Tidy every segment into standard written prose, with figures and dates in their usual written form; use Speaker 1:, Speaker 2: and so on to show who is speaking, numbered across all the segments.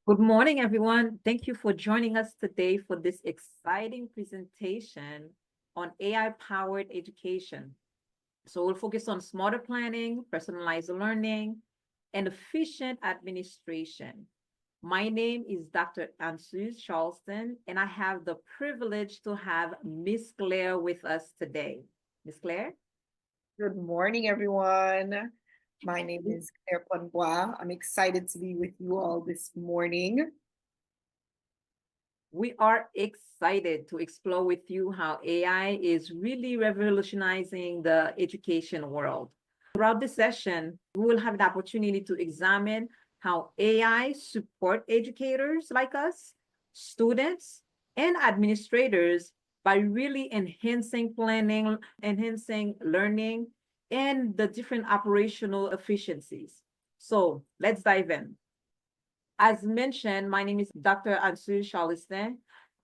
Speaker 1: Good morning, everyone. Thank you for joining us today for this exciting presentation on AI-powered education. So we'll focus on smarter planning, personalized learning, and efficient administration. My name is Dr. Ansuze Charleston, and I have the privilege to have Miss Claire with us today. Miss Claire?
Speaker 2: Good morning, everyone. My name is Claire Ponbois. I'm excited to be with you all this morning.
Speaker 1: We are excited to explore with you how AI is really revolutionizing the education world. Throughout this session, we will have the opportunity to examine how AI support educators like us, students, and administrators by really enhancing planning, enhancing learning, and the different operational efficiencies. So let's dive in. As mentioned, my name is Dr. Ansu Charleston.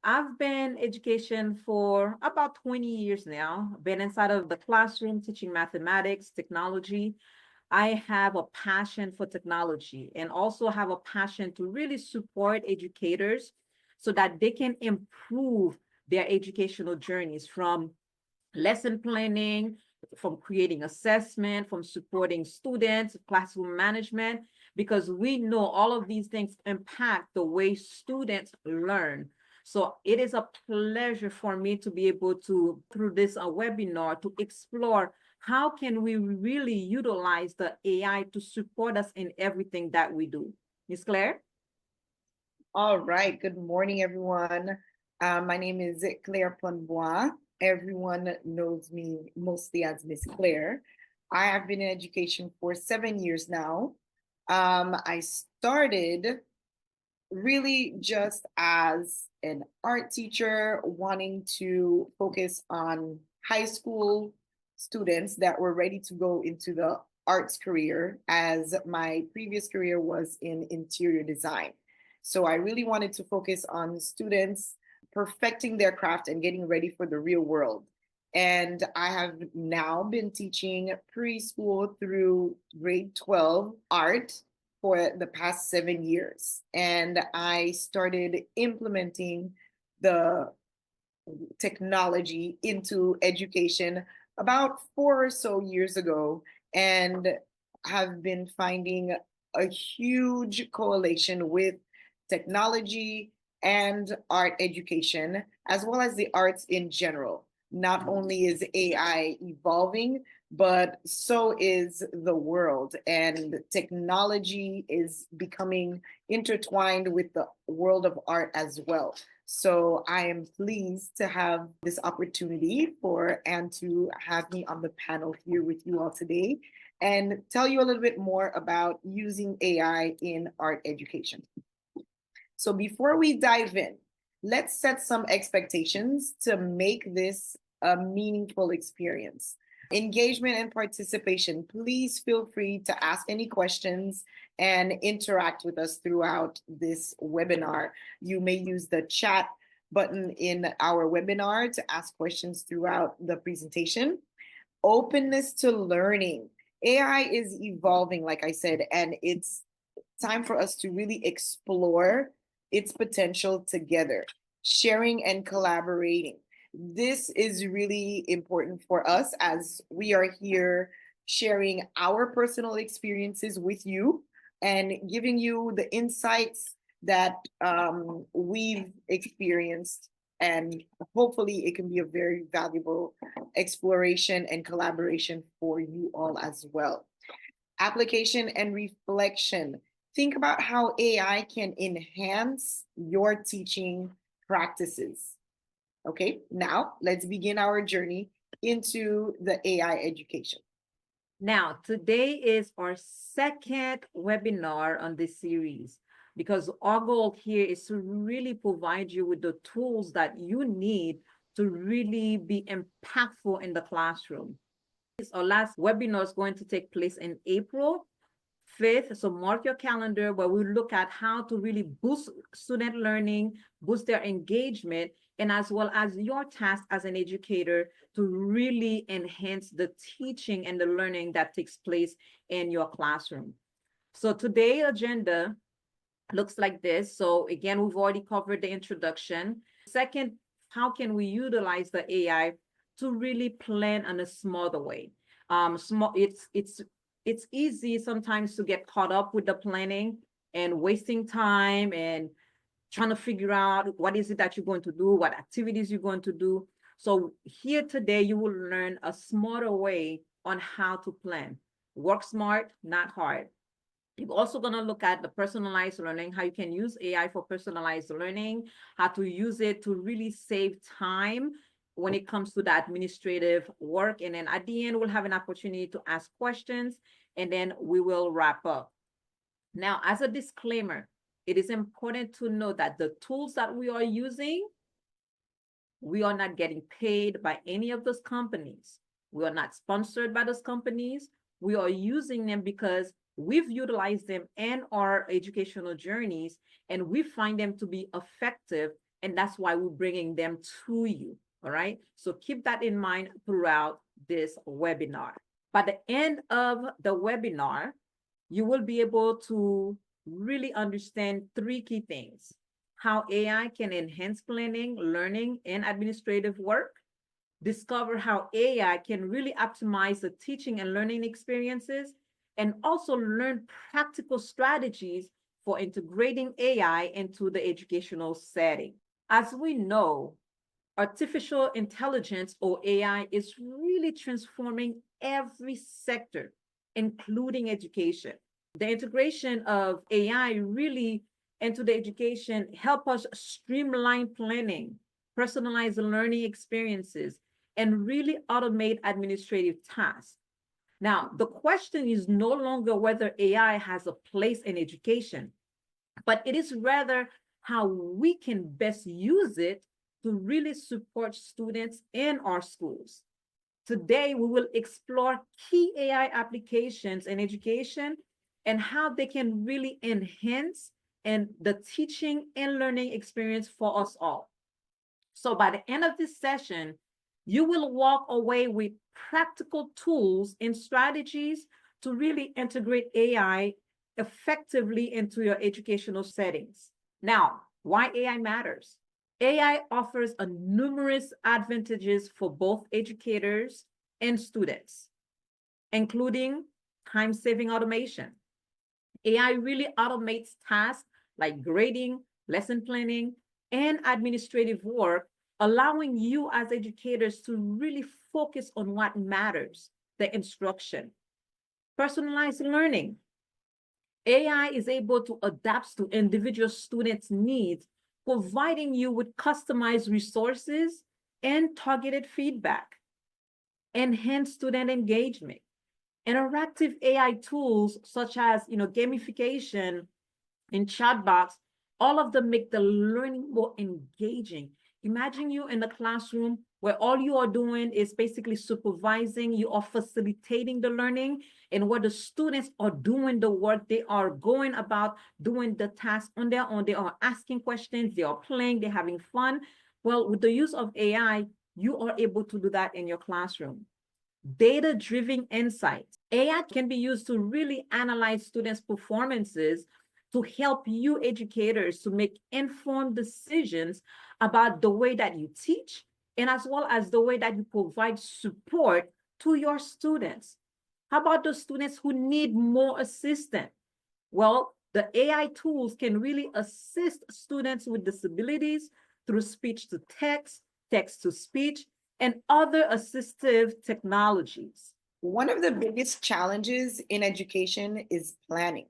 Speaker 1: I've been in education for about 20 years now, been inside of the classroom teaching mathematics, technology. I have a passion for technology and also have a passion to really support educators so that they can improve their educational journeys from lesson planning, from creating assessment, from supporting students, classroom management, because we know all of these things impact the way students learn. So it is a pleasure for me to be able to, through this webinar, to explore how can we really utilize the AI to support us in everything that we do. Ms. Claire?
Speaker 2: All right. Good morning, everyone. My name is Claire Ponbois. Everyone knows me mostly as Miss Claire. I have been in education for 7 years now. I started really just as an art teacher, wanting to focus on high school students that were ready to go into the arts career, as my previous career was in interior design. So I really wanted to focus on students perfecting their craft and getting ready for the real world. And I have now been teaching preschool through grade 12 art for the past 7 years. And I started implementing the technology into education about 4 or so years ago, and have been finding a huge correlation with technology and art education, as well as the arts in general. Not only is AI evolving, but so is the world, and technology is becoming intertwined with the world of art as well. So I am pleased to have this opportunity and to have me on the panel here with you all today and tell you a little bit more about using AI in art education. So before we dive in, let's set some expectations to make this a meaningful experience. Engagement and participation. Please feel free to ask any questions and interact with us throughout this webinar. You may use the chat button in our webinar to ask questions throughout the presentation. Openness to learning. AI is evolving, like I said, and it's time for us to really explore its potential together, sharing and collaborating. This is really important for us as we are here sharing our personal experiences with you and giving you the insights that we've experienced. And hopefully, it can be a very valuable exploration and collaboration for you all as well. Application and reflection. Think about how AI can enhance your teaching practices. Okay, now let's begin our journey into the AI education.
Speaker 1: Now, today is our second webinar on this series because our goal here is to really provide you with the tools that you need to really be impactful in the classroom. Our last webinar is going to take place in April 5th. So mark your calendar where we look at how to really boost student learning, boost their engagement, and as well as your task as an educator to really enhance the teaching and the learning that takes place in your classroom. So today's agenda looks like this. So again, we've already covered the introduction. Second, how can we utilize the AI to really plan in a smarter way? It's easy sometimes to get caught up with the planning and wasting time and trying to figure out what is it that you're going to do, what activities you're going to do. So here today, you will learn a smarter way on how to plan. Work smart, not hard. You're also going to look at the personalized learning, how you can use AI for personalized learning, how to use it to really save time when it comes to the administrative work. And then at the end, we'll have an opportunity to ask questions, and then we will wrap up. Now, as a disclaimer, it is important to know that the tools that we are using, we are not getting paid by any of those companies. We are not sponsored by those companies. We are using them because we've utilized them in our educational journeys, and we find them to be effective. And that's why we're bringing them to you. All right. So keep that in mind throughout this webinar. By the end of the webinar, you will be able to really understand three key things: how AI can enhance planning, learning, and administrative work; discover how AI can really optimize the teaching and learning experiences; and also learn practical strategies for integrating AI into the educational setting. As we know, artificial intelligence, or AI, is really transforming every sector, including education. The integration of AI really into the education help us streamline planning, personalize learning experiences, and really automate administrative tasks. Now, the question is no longer whether AI has a place in education, but it is rather how we can best use it to really support students in our schools. Today, we will explore key AI applications in education and how they can really enhance and the teaching and learning experience for us all. So by the end of this session, you will walk away with practical tools and strategies to really integrate AI effectively into your educational settings. Now, why AI matters? AI offers a numerous advantages for both educators and students, including time-saving automation. AI really automates tasks like grading, lesson planning, and administrative work, allowing you as educators to really focus on what matters, the instruction. Personalized learning. AI is able to adapt to individual students' needs, providing you with customized resources and targeted feedback. Enhance student engagement. Interactive AI tools such as gamification and chatbots, all of them make the learning more engaging. Imagine you in the classroom where all you are doing is basically supervising, you are facilitating the learning, and where the students are doing the work, they are going about doing the task on their own, they are asking questions, they are playing, they're having fun. Well, with the use of AI, you are able to do that in your classroom. Data-driven insights. AI can be used to really analyze students' performances to help you educators to make informed decisions about the way that you teach, and as well as the way that you provide support to your students. How about those students who need more assistance? Well, the AI tools can really assist students with disabilities through speech to text, text to speech, and other assistive technologies.
Speaker 2: One of the biggest challenges in education is planning.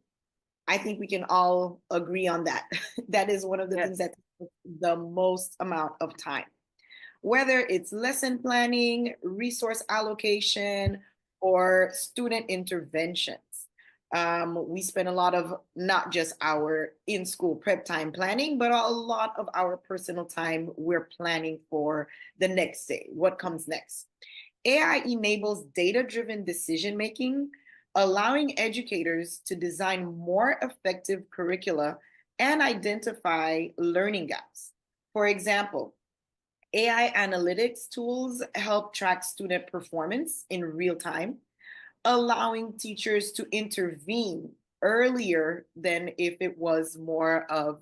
Speaker 2: I think we can all agree on that. That is one of the things
Speaker 1: Yes.
Speaker 2: that takes the most amount of time. Whether it's lesson planning, resource allocation, or student interventions. We spend a lot of not just our in-school prep time planning, but a lot of our personal time we're planning for the next day, what comes next. AI enables data-driven decision-making, allowing educators to design more effective curricula and identify learning gaps. For example, AI analytics tools help track student performance in real time, allowing teachers to intervene earlier than if it was more of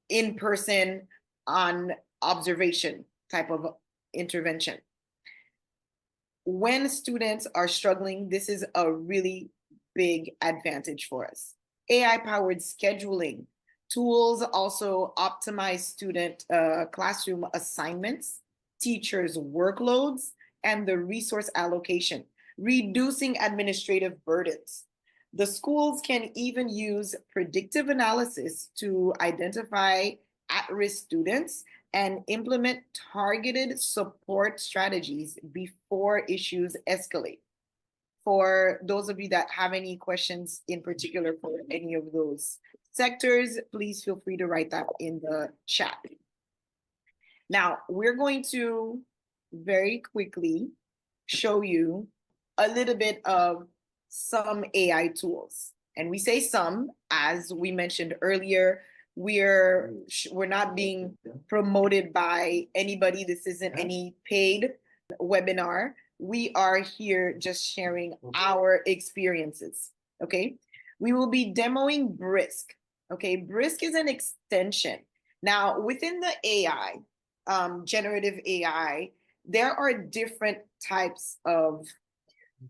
Speaker 2: in-person on observation type of intervention. When students are struggling, this is a really big advantage for us. AI-powered scheduling tools also optimize student classroom assignments, teachers' workloads, and the resource allocation, reducing administrative burdens. The schools can even use predictive analysis to identify at-risk students and implement targeted support strategies before issues escalate. For those of you that have any questions in particular for any of those sectors, please feel free to write that in the chat. Now, we're going to very quickly show you a little bit of some AI tools. And we say some, as we mentioned earlier, we're not being promoted by anybody. This isn't any paid webinar. We are here just sharing our experiences, okay? We will be demoing Brisk, okay? Brisk is an extension. Now, within the AI, generative AI, there are different types of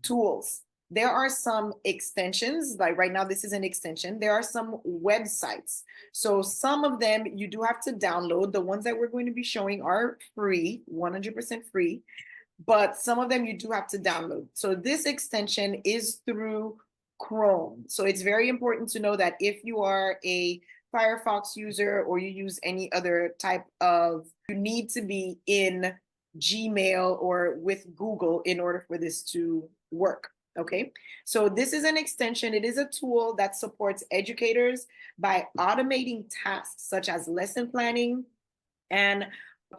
Speaker 2: tools. There are some extensions, like right now, this is an extension. There are some websites. So some of them you do have to download. The ones that we're going to be showing are free, 100% free, but some of them you do have to download. So this extension is through Chrome. So it's very important to know that if you are a Firefox user or you use any other type of, you need to be in Gmail or with Google in order for this to work. Okay, so this is an extension. It is a tool that supports educators by automating tasks such as lesson planning and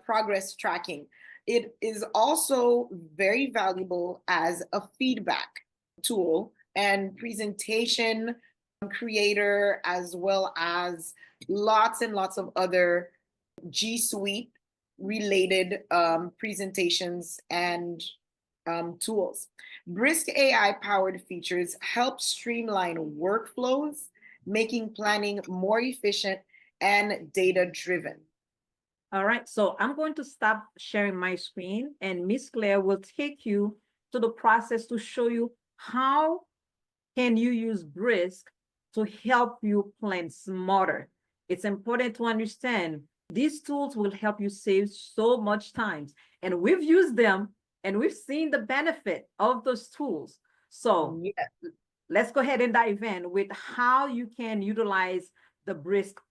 Speaker 2: progress tracking. It is also very valuable as a feedback tool and presentation creator, as well as lots and lots of other G Suite related presentations and tools. Brisk AI powered features help streamline workflows, making planning more efficient and data driven.
Speaker 1: All right, so I'm going to stop sharing my screen and Miss Claire will take you to the process to show you how can you use Brisk to help you plan smarter. It's important to understand these tools will help you save so much time, and we've used them and we've seen the benefit of those tools. So yeah, let's go ahead and dive in with how you can utilize the Brisk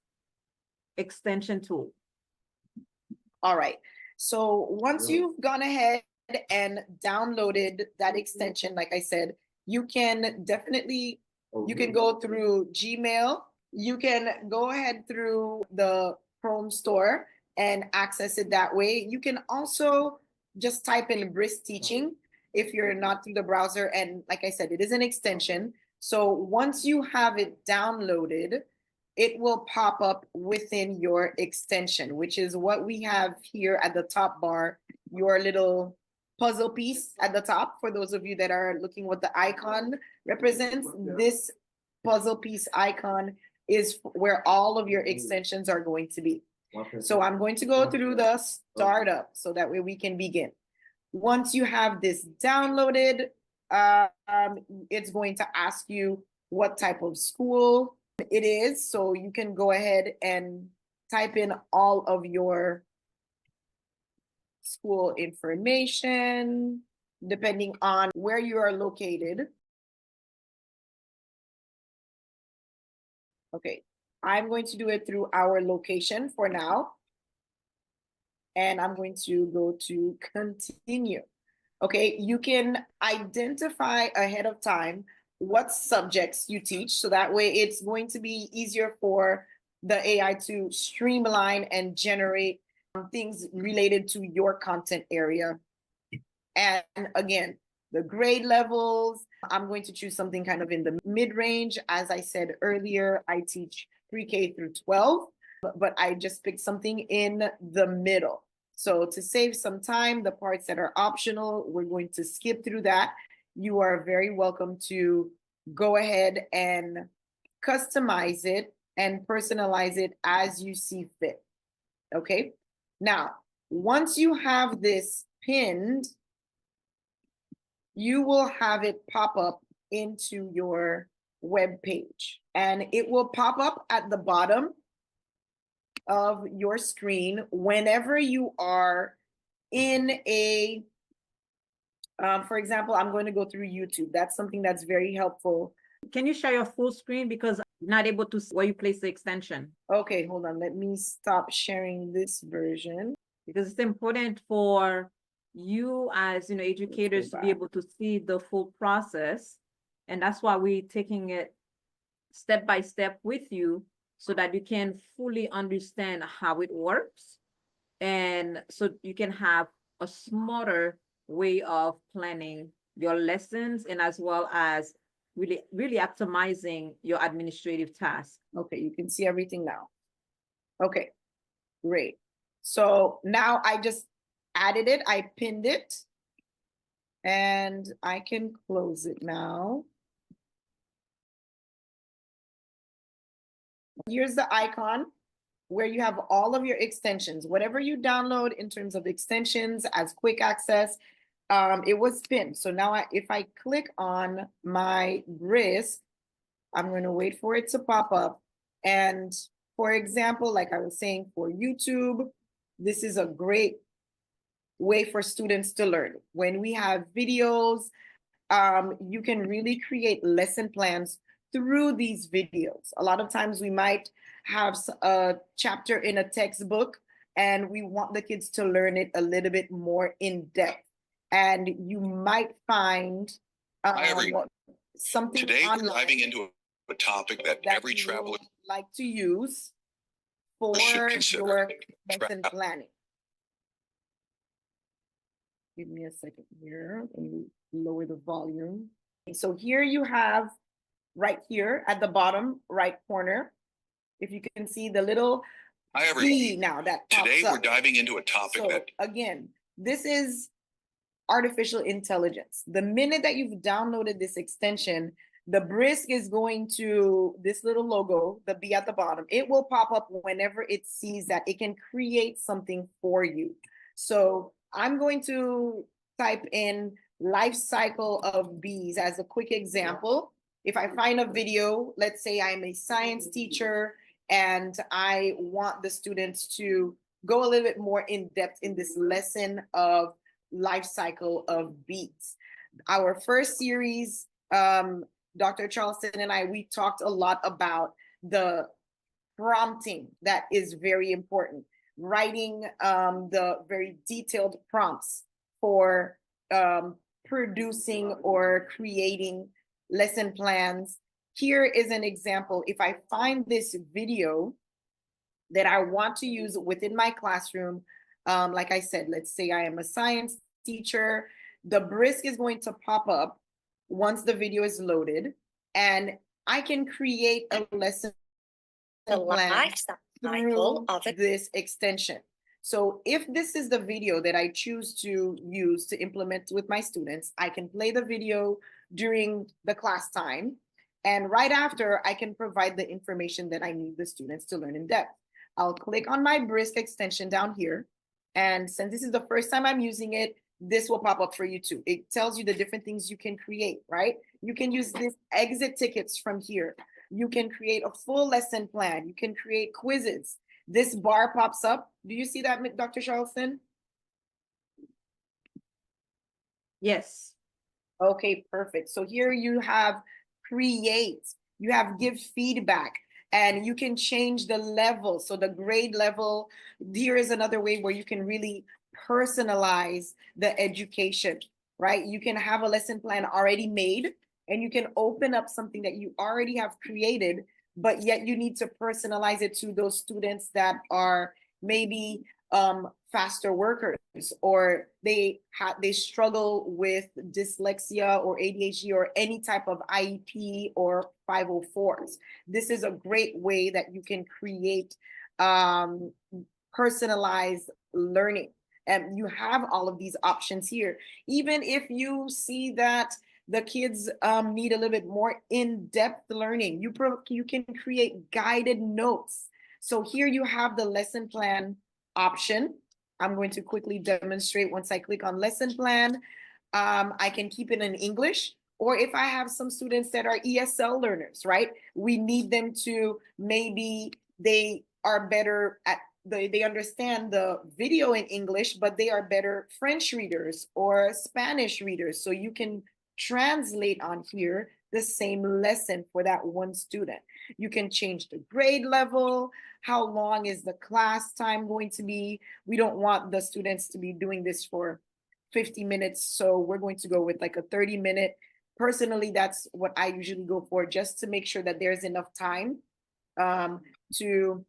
Speaker 1: extension tool.
Speaker 2: All right. So once you've gone ahead and downloaded that extension, like I said, you can definitely, you can go through Gmail. You can go ahead through the Chrome store and access it that way. You can also just type in Brisk Teaching if you're not through the browser. And like I said, it is an extension. So once you have it downloaded, it will pop up within your extension, which is what we have here at the top bar, your little puzzle piece at the top. For those of you that are looking what the icon represents, this puzzle piece icon is where all of your extensions are going to be. So I'm going to go through the startup so that way we can begin. Once you have this downloaded, it's going to ask you what type of school it is. So you can go ahead and type in all of your school information, depending on where you are located. Okay, I'm going to do it through our location for now. And I'm going to go to continue. Okay, you can identify ahead of time what subjects you teach. So that way it's going to be easier for the AI to streamline and generate things related to your content area. And again, the grade levels, I'm going to choose something kind of in the mid-range. As I said earlier, I teach pre-K through 12, but I just picked something in the middle. So to save some time, the parts that are optional, we're going to skip through that. You are very welcome to go ahead and customize it and personalize it as you see fit. Okay. Now, once you have this pinned, you will have it pop up into your web page, and it will pop up at the bottom of your screen whenever you are in a, for example, I'm going to go through YouTube. That's something that's very helpful.
Speaker 1: Can you share your full screen because I'm not able to see where you place the extension?
Speaker 2: Okay, hold on. Let me stop sharing this version.
Speaker 1: Because it's important for you as educators to be able to see the full process. And that's why we're taking it step by step with you so that you can fully understand how it works. And so you can have a smarter way of planning your lessons and as well as really optimizing your administrative tasks.
Speaker 2: Okay, you can see everything now. Okay, great. So now I just added it, I pinned it, and I can close it now. Here's the icon where you have all of your extensions. Whatever you download in terms of extensions as quick access, it was pinned. So now if I click on my Brisk, I'm going to wait for it to pop up. And for example, like I was saying for YouTube, this is a great way for students to learn. When we have videos, you can really create lesson plans through these videos. A lot of times we might have a chapter in a textbook and we want the kids to learn it a little bit more in depth. And you might find something
Speaker 3: today
Speaker 2: online
Speaker 3: we're diving into a topic that every traveler
Speaker 2: like to use for
Speaker 3: should consider.
Speaker 2: your lesson planning. Give me a second here. Let me lower the volume. So here you have right here at the bottom right corner, if you can see the little B now that pops
Speaker 3: today
Speaker 2: up.
Speaker 3: we're diving into a topic that
Speaker 2: again, this is artificial intelligence. The minute that you've downloaded this extension, the Brisk is going to this little logo, the B at the bottom. It will pop up whenever it sees that it can create something for you. So I'm going to type in life cycle of bees as a quick example. If I find a video, let's say I'm a science teacher and I want the students to go a little bit more in depth in this lesson of life cycle of bees. Our first series, Dr. Charleston and I, we talked a lot about the prompting that is very important. Writing the very detailed prompts for producing or creating lesson plans. Here is an example. If I find this video that I want to use within my classroom, like I said, let's say I am a science teacher, the Brisk is going to pop up once the video is loaded, and I can create a lesson plan through this extension. So if this is the video that I choose to use to implement with my students, I can play the video during the class time. And right after, I can provide the information that I need the students to learn in depth. I'll click on my Brisk extension down here. And since this is the first time I'm using it, this will pop up for you too. It tells you the different things you can create, right? You can use this exit tickets from here. You can create a full lesson plan. You can create quizzes. This bar pops up. Do you see that, Dr. Charleston?
Speaker 1: Yes.
Speaker 2: Okay, perfect. So here you have create, you have give feedback, and you can change the level. So the grade level, here is another way where you can really personalize the education, right? You can have a lesson plan already made, and you can open up something that you already have created, but yet you need to personalize it to those students that are maybe faster workers, or they struggle with dyslexia or ADHD or any type of IEP or 504s. This is a great way that you can create personalized learning. And you have all of these options here. Even if you see that the kids need a little bit more in-depth learning, you can create guided notes. So here you have the lesson plan option. I'm going to quickly demonstrate. Once I click on lesson plan, I can keep it in English, or if I have some students that are ESL learners, right? We need them to, maybe they are better at, they understand the video in English, but they are better French readers or Spanish readers. So you can translate on here the same lesson for that one student. You can change the grade level. How long is the class time going to be? We don't want the students to be doing this for 50 minutes. So we're going to go with like a 30-minute. Personally, that's what I usually go for, just to make sure that there's enough time to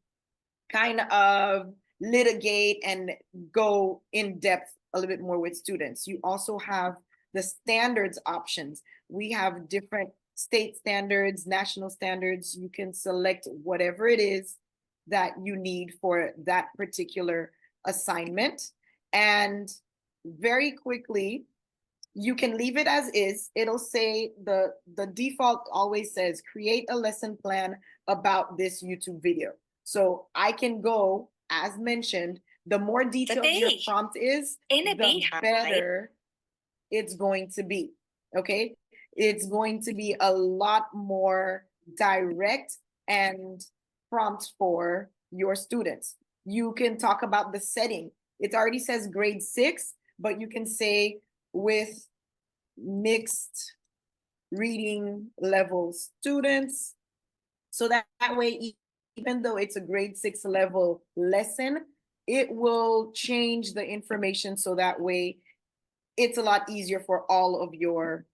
Speaker 2: kind of litigate and go in depth a little bit more with students. You also have the standards options. We have different state standards, national standards. You can select whatever it is that you need for that particular assignment. And very quickly, you can leave it as is. It'll say, the default always says create a lesson plan about this YouTube video. So I can go, as mentioned, the more detailed your prompt is, the better it's going to be. Okay, it's going to be a lot more direct and prompt for your students. You can talk about the setting. It already says grade 6, but you can say with mixed reading level students. So that way, even though it's a grade 6 level lesson, it will change the information so that way it's a lot easier for all of your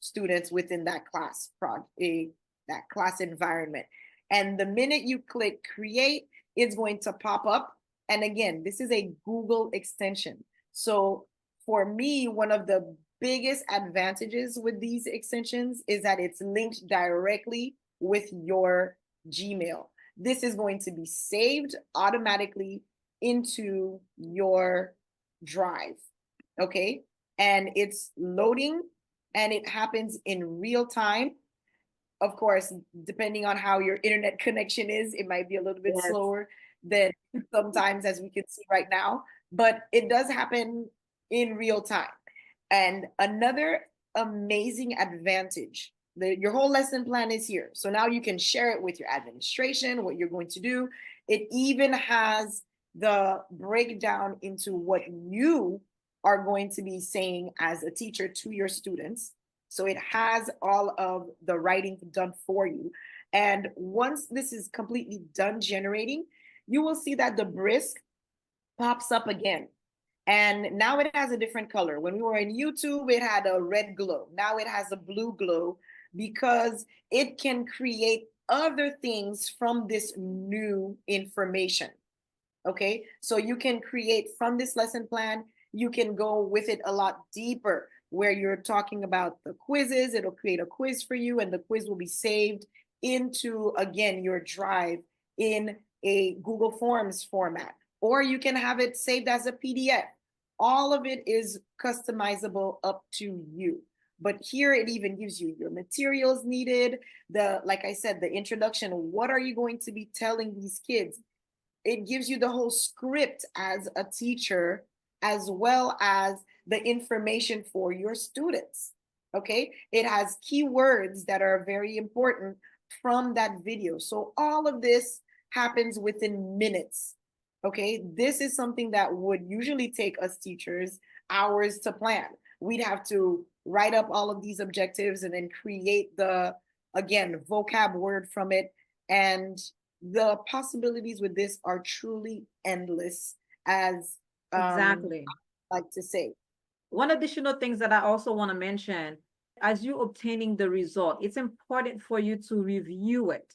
Speaker 2: students within that class that class environment. And the minute you click create, it's going to pop up. And again, this is a Google extension. So for me, one of the biggest advantages with these extensions is that it's linked directly with your Gmail. This is going to be saved automatically into your Drive. Okay, and it's loading, and it happens in real time. Of course, depending on how your internet connection is, it might be a little bit slower than sometimes, as we can see right now, but it does happen in real time. And another amazing advantage, your whole lesson plan is here. So now you can share it with your administration, what you're going to do. It even has the breakdown into what you are going to be saying as a teacher to your students. So it has all of the writing done for you. And once this is completely done generating, you will see that the brisk pops up again. And now it has a different color. When we were in YouTube, it had a red glow. Now it has a blue glow, because it can create other things from this new information. Okay, so you can create from this lesson plan, you can go with it a lot deeper, where you're talking about the quizzes. It'll create a quiz for you, and the quiz will be saved into, again, your Drive in a Google Forms format, or you can have it saved as a PDF. All of it is customizable up to you. But here it even gives you your materials needed, like I said, the introduction. What are you going to be telling these kids? It gives you the whole script as a teacher, as well as the information for your students. Okay, it has keywords that are very important from that video. So all of this happens within minutes. Okay, this is something that would usually take us teachers hours to plan. We'd have to write up all of these objectives and then create the, again, vocab word from it. And the possibilities with this are truly endless, as
Speaker 1: Exactly.
Speaker 2: I like to say.
Speaker 1: One additional things that I also want to mention, as you obtaining the result, it's important for you to review it.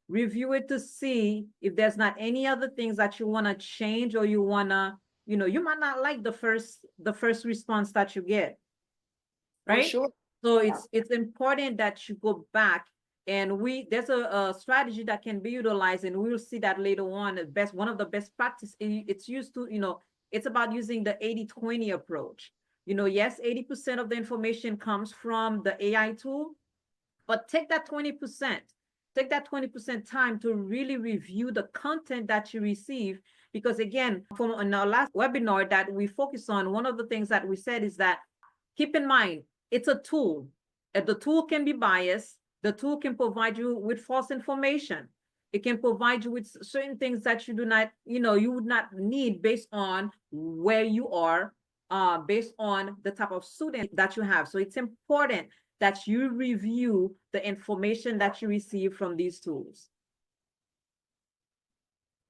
Speaker 1: Review it to see if there's not any other things that you want to change, or you want to, you might not like the first response that you get. Right?
Speaker 2: For sure.
Speaker 1: So it's important that you go back, and there's a strategy that can be utilized, and we'll see that later on. One of the best practice, it's used to, it's about using the 80-20 approach. Yes, 80% of the information comes from the AI tool, but take that 20%. Take that 20% time to really review the content that you receive. Because again, from on our last webinar that we focus on, one of the things that we said is that keep in mind, it's a tool. The tool can be biased. The tool can provide you with false information. It can provide you with certain things that you do not, you would not need based on where you are, based on the type of student that you have. So it's important that you review the information that you receive from these tools.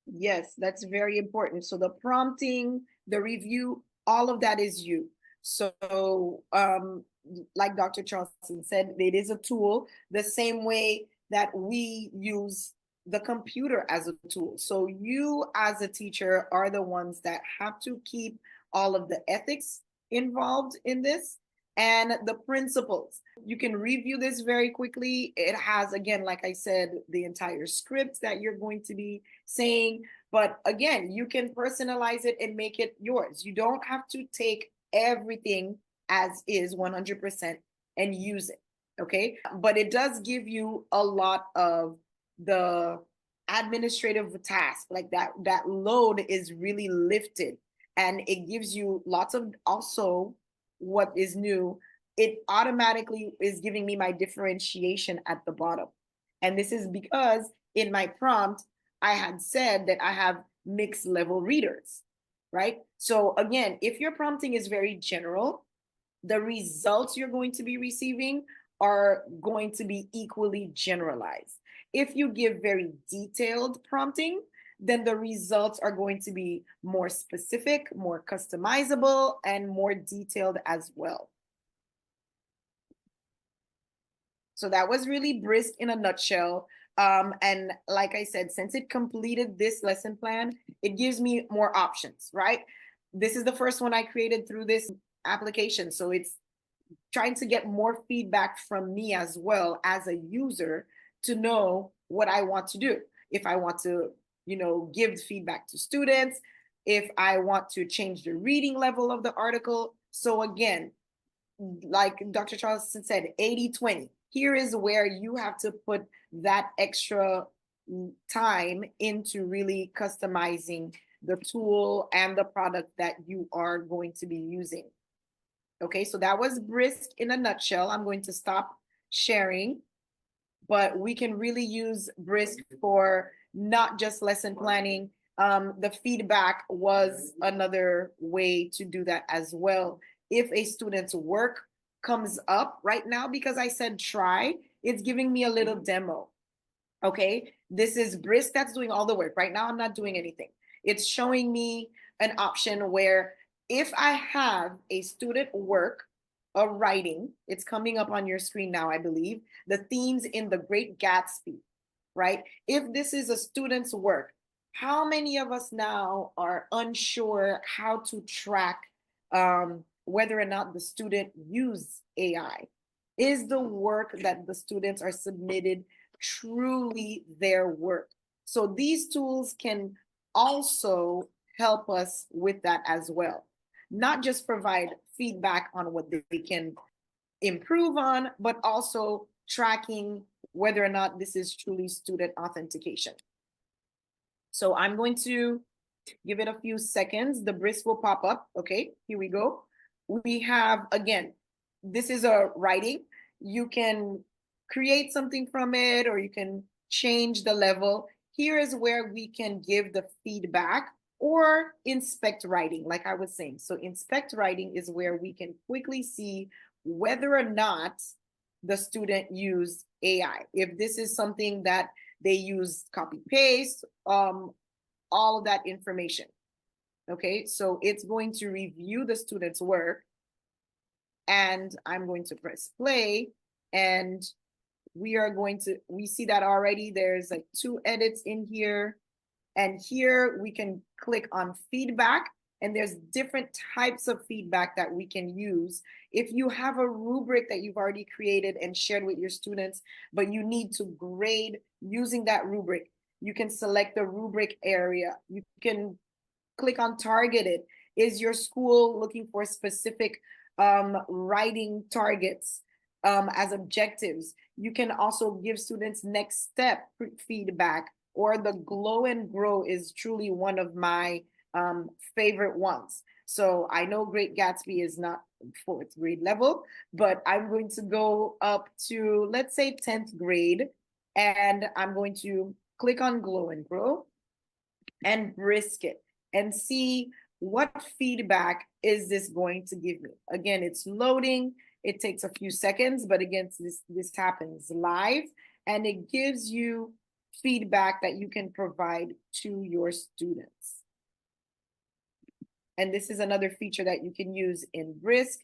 Speaker 2: Yes, that's very important. So the prompting, the review, all of that is you. So like Dr. Charleston said, it is a tool the same way that we use the computer as a tool. So you as a teacher are the ones that have to keep all of the ethics involved in this and the principles. You can review this very quickly. It has, again, like I said, the entire script that you're going to be saying. But again, you can personalize it and make it yours. You don't have to take everything as is 100% and use it. Okay. But it does give you a lot of the administrative task, like that load is really lifted, and it gives you lots of, also what is new, it automatically is giving me my differentiation at the bottom. And this is because in my prompt, I had said that I have mixed level readers, right? So again, if your prompting is very general, the results you're going to be receiving are going to be equally generalized. If you give very detailed prompting, then the results are going to be more specific, more customizable, and more detailed as well. So that was really Brisk in a nutshell. And like I said, since it completed this lesson plan, it gives me more options, right? This is the first one I created through this application. So it's trying to get more feedback from me as well as a user to know what I want to do. If I want to, give feedback to students, if I want to change the reading level of the article. So again, like Dr. Charleston said, 80-20. Here is where you have to put that extra time into really customizing the tool and the product that you are going to be using. Okay, so that was Brisk in a nutshell. I'm going to stop sharing, but we can really use Brisk for not just lesson planning. The feedback was another way to do that as well. If a student's work comes up right now, because I said try, it's giving me a little demo. Okay, this is Brisk that's doing all the work. Right now, I'm not doing anything. It's showing me an option where if I have a student work, a writing, it's coming up on your screen now, I believe, the themes in The Great Gatsby, right? If this is a student's work, how many of us now are unsure how to track whether or not the student used AI? Is the work that the students are submitted truly their work? So these tools can also help us with that as well. Not just provide feedback on what they can improve on, but also tracking whether or not this is truly student authentication. So I'm going to give it a few seconds. The Brisk will pop up. Okay, here we go. We have, again, this is a writing. You can create something from it, or you can change the level. Here is where we can give the feedback or inspect writing, like I was saying. So inspect writing is where we can quickly see whether or not the student used AI. If this is something that they use copy paste, all of that information. Okay, so it's going to review the student's work, and I'm going to press play, and we see that already there's like 2 edits in here. And here we can click on feedback, and there's different types of feedback that we can use. If you have a rubric that you've already created and shared with your students, but you need to grade using that rubric, you can select the rubric area. You can click on targeted. Is your school looking for specific writing targets as objectives. You can also give students next step feedback, or the glow and grow is truly one of my favorite ones. So I know Great Gatsby is not 4th grade level, but I'm going to go up to, let's say, 10th grade, and I'm going to click on glow and grow and brisk it and see what feedback is this going to give me. Again, it's loading. It takes a few seconds, but again, this happens live, and it gives you feedback that you can provide to your students. And this is another feature that you can use in Brisk.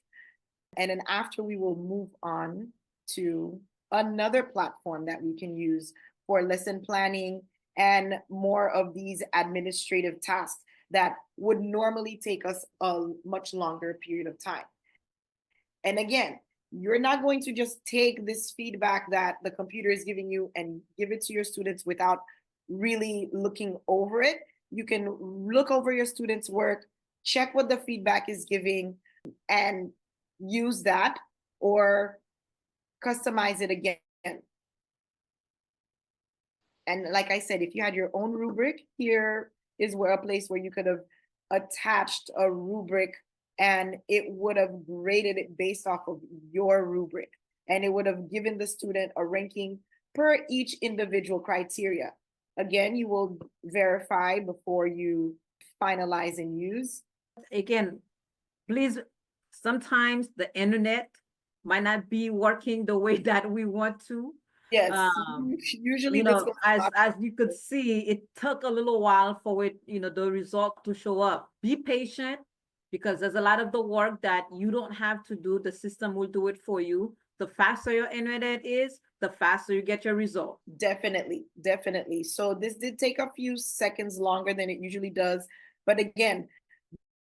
Speaker 2: And then after, we will move on to another platform that we can use for lesson planning and more of these administrative tasks that would normally take us a much longer period of time. And again, you're not going to just take this feedback that the computer is giving you and give it to your students without really looking over it. You can look over your students' work, check what the feedback is giving, and use that or customize it again. And like I said, if you had your own rubric, here is where a place where you could have attached a rubric, and it would have graded it based off of your rubric. And it would have given the student a ranking per each individual criteria. Again, you will verify before you finalize and use.
Speaker 1: Again, please, sometimes the internet might not be working the way that we want to.
Speaker 2: Yes,
Speaker 1: You
Speaker 2: usually this
Speaker 1: know,
Speaker 2: goes
Speaker 1: as you could see, it took a little while for it, the result to show up. Be patient, because there's a lot of the work that you don't have to do. The system will do it for you. The faster your internet is, the faster you get your result.
Speaker 2: Definitely, definitely. So this did take a few seconds longer than it usually does. But again,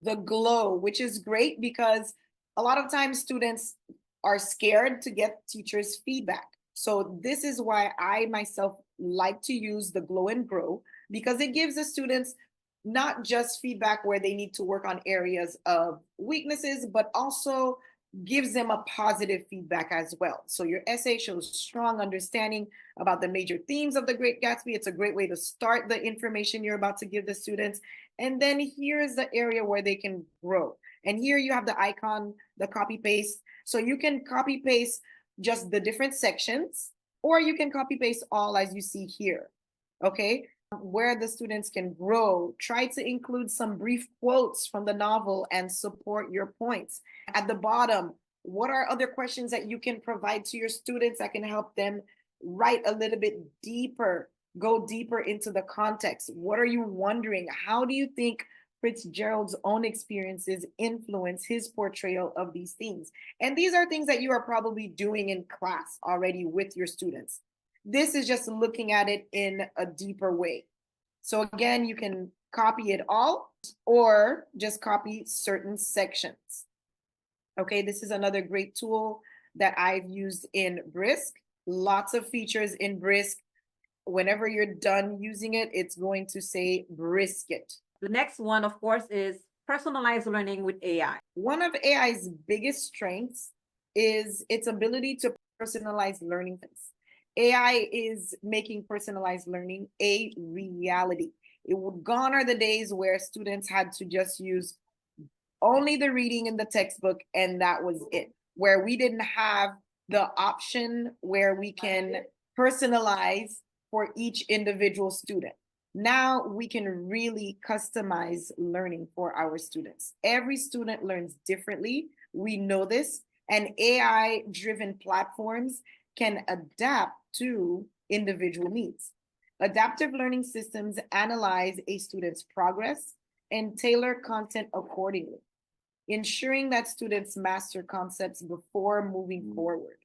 Speaker 2: the glow, which is great because a lot of times students are scared to get teachers' feedback. So this is why I myself like to use the glow and grow, because it gives the students not just feedback where they need to work on areas of weaknesses, but also gives them a positive feedback as well. So your essay shows strong understanding about the major themes of the Great Gatsby. It's a great way to start the information you're about to give the students. And then here's the area where they can grow. And here you have the icon, the copy paste. So you can copy paste just the different sections, or you can copy paste all as you see here. Okay, where the students can grow. Try to include some brief quotes from the novel and support your points. At the bottom, what are other questions that you can provide to your students that can help them write a little bit deeper, go deeper into the context? What are you wondering? How do you think Fitzgerald's own experiences influence his portrayal of these themes? And these are things that you are probably doing in class already with your students. This is just looking at it in a deeper way. So again, you can copy it all or just copy certain sections. Okay, this is another great tool that I've used in Brisk. Lots of features in Brisk. Whenever you're done using it, it's going to say Brisk it.
Speaker 1: The next one, of course, is personalized learning with AI.
Speaker 2: One of AI's biggest strengths is its ability to personalize learning. AI is making personalized learning a reality. It would gone are the days where students had to just use only the reading in the textbook and that was it, where we didn't have the option where we can personalize for each individual student. Now we can really customize learning for our students. Every student learns differently. We know this, and AI-driven platforms can adapt to individual needs. Adaptive learning systems analyze a student's progress and tailor content accordingly, ensuring that students master concepts before moving forward.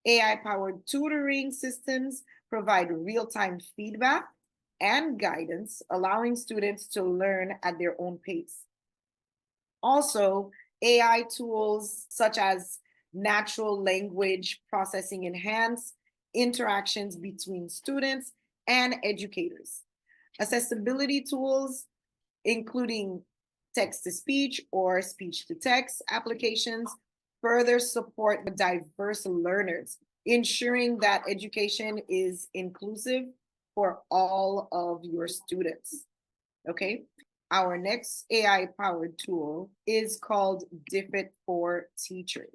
Speaker 2: AI-powered tutoring systems provide real-time feedback and guidance, allowing students to learn at their own pace. Also, AI tools such as natural language processing enhance interactions between students and educators. Accessibility tools, including text-to-speech or speech-to-text applications, further support diverse learners, ensuring that education is inclusive for all of your students. Okay. Our next AI powered tool is called DFID for Teachers.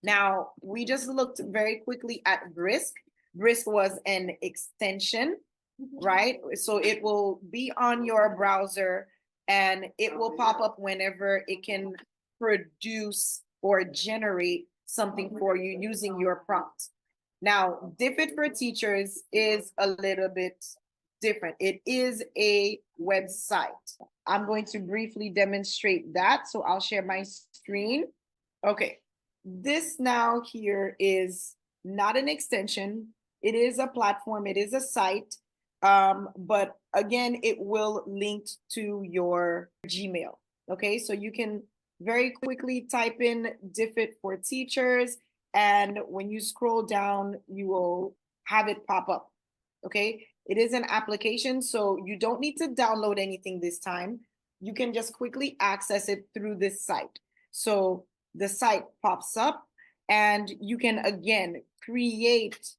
Speaker 2: Now, we just looked very quickly at Brisk. Brisk was an extension, right? So it will be on your browser and it will pop up whenever it can produce or generate something for you using your prompt. Now, DFID for Teachers is a little bit different. It is a website. I'm going to briefly demonstrate that. So I'll share my screen. Okay, this now here is not an extension. It is a platform, it is a site. But again, it will link to your Gmail. Okay, so you can very quickly type in DFID for Teachers, and when you scroll down, you will have it pop up. Okay, it is an application, so you don't need to download anything this time. You can just quickly access it through this site. So the site pops up and you can again create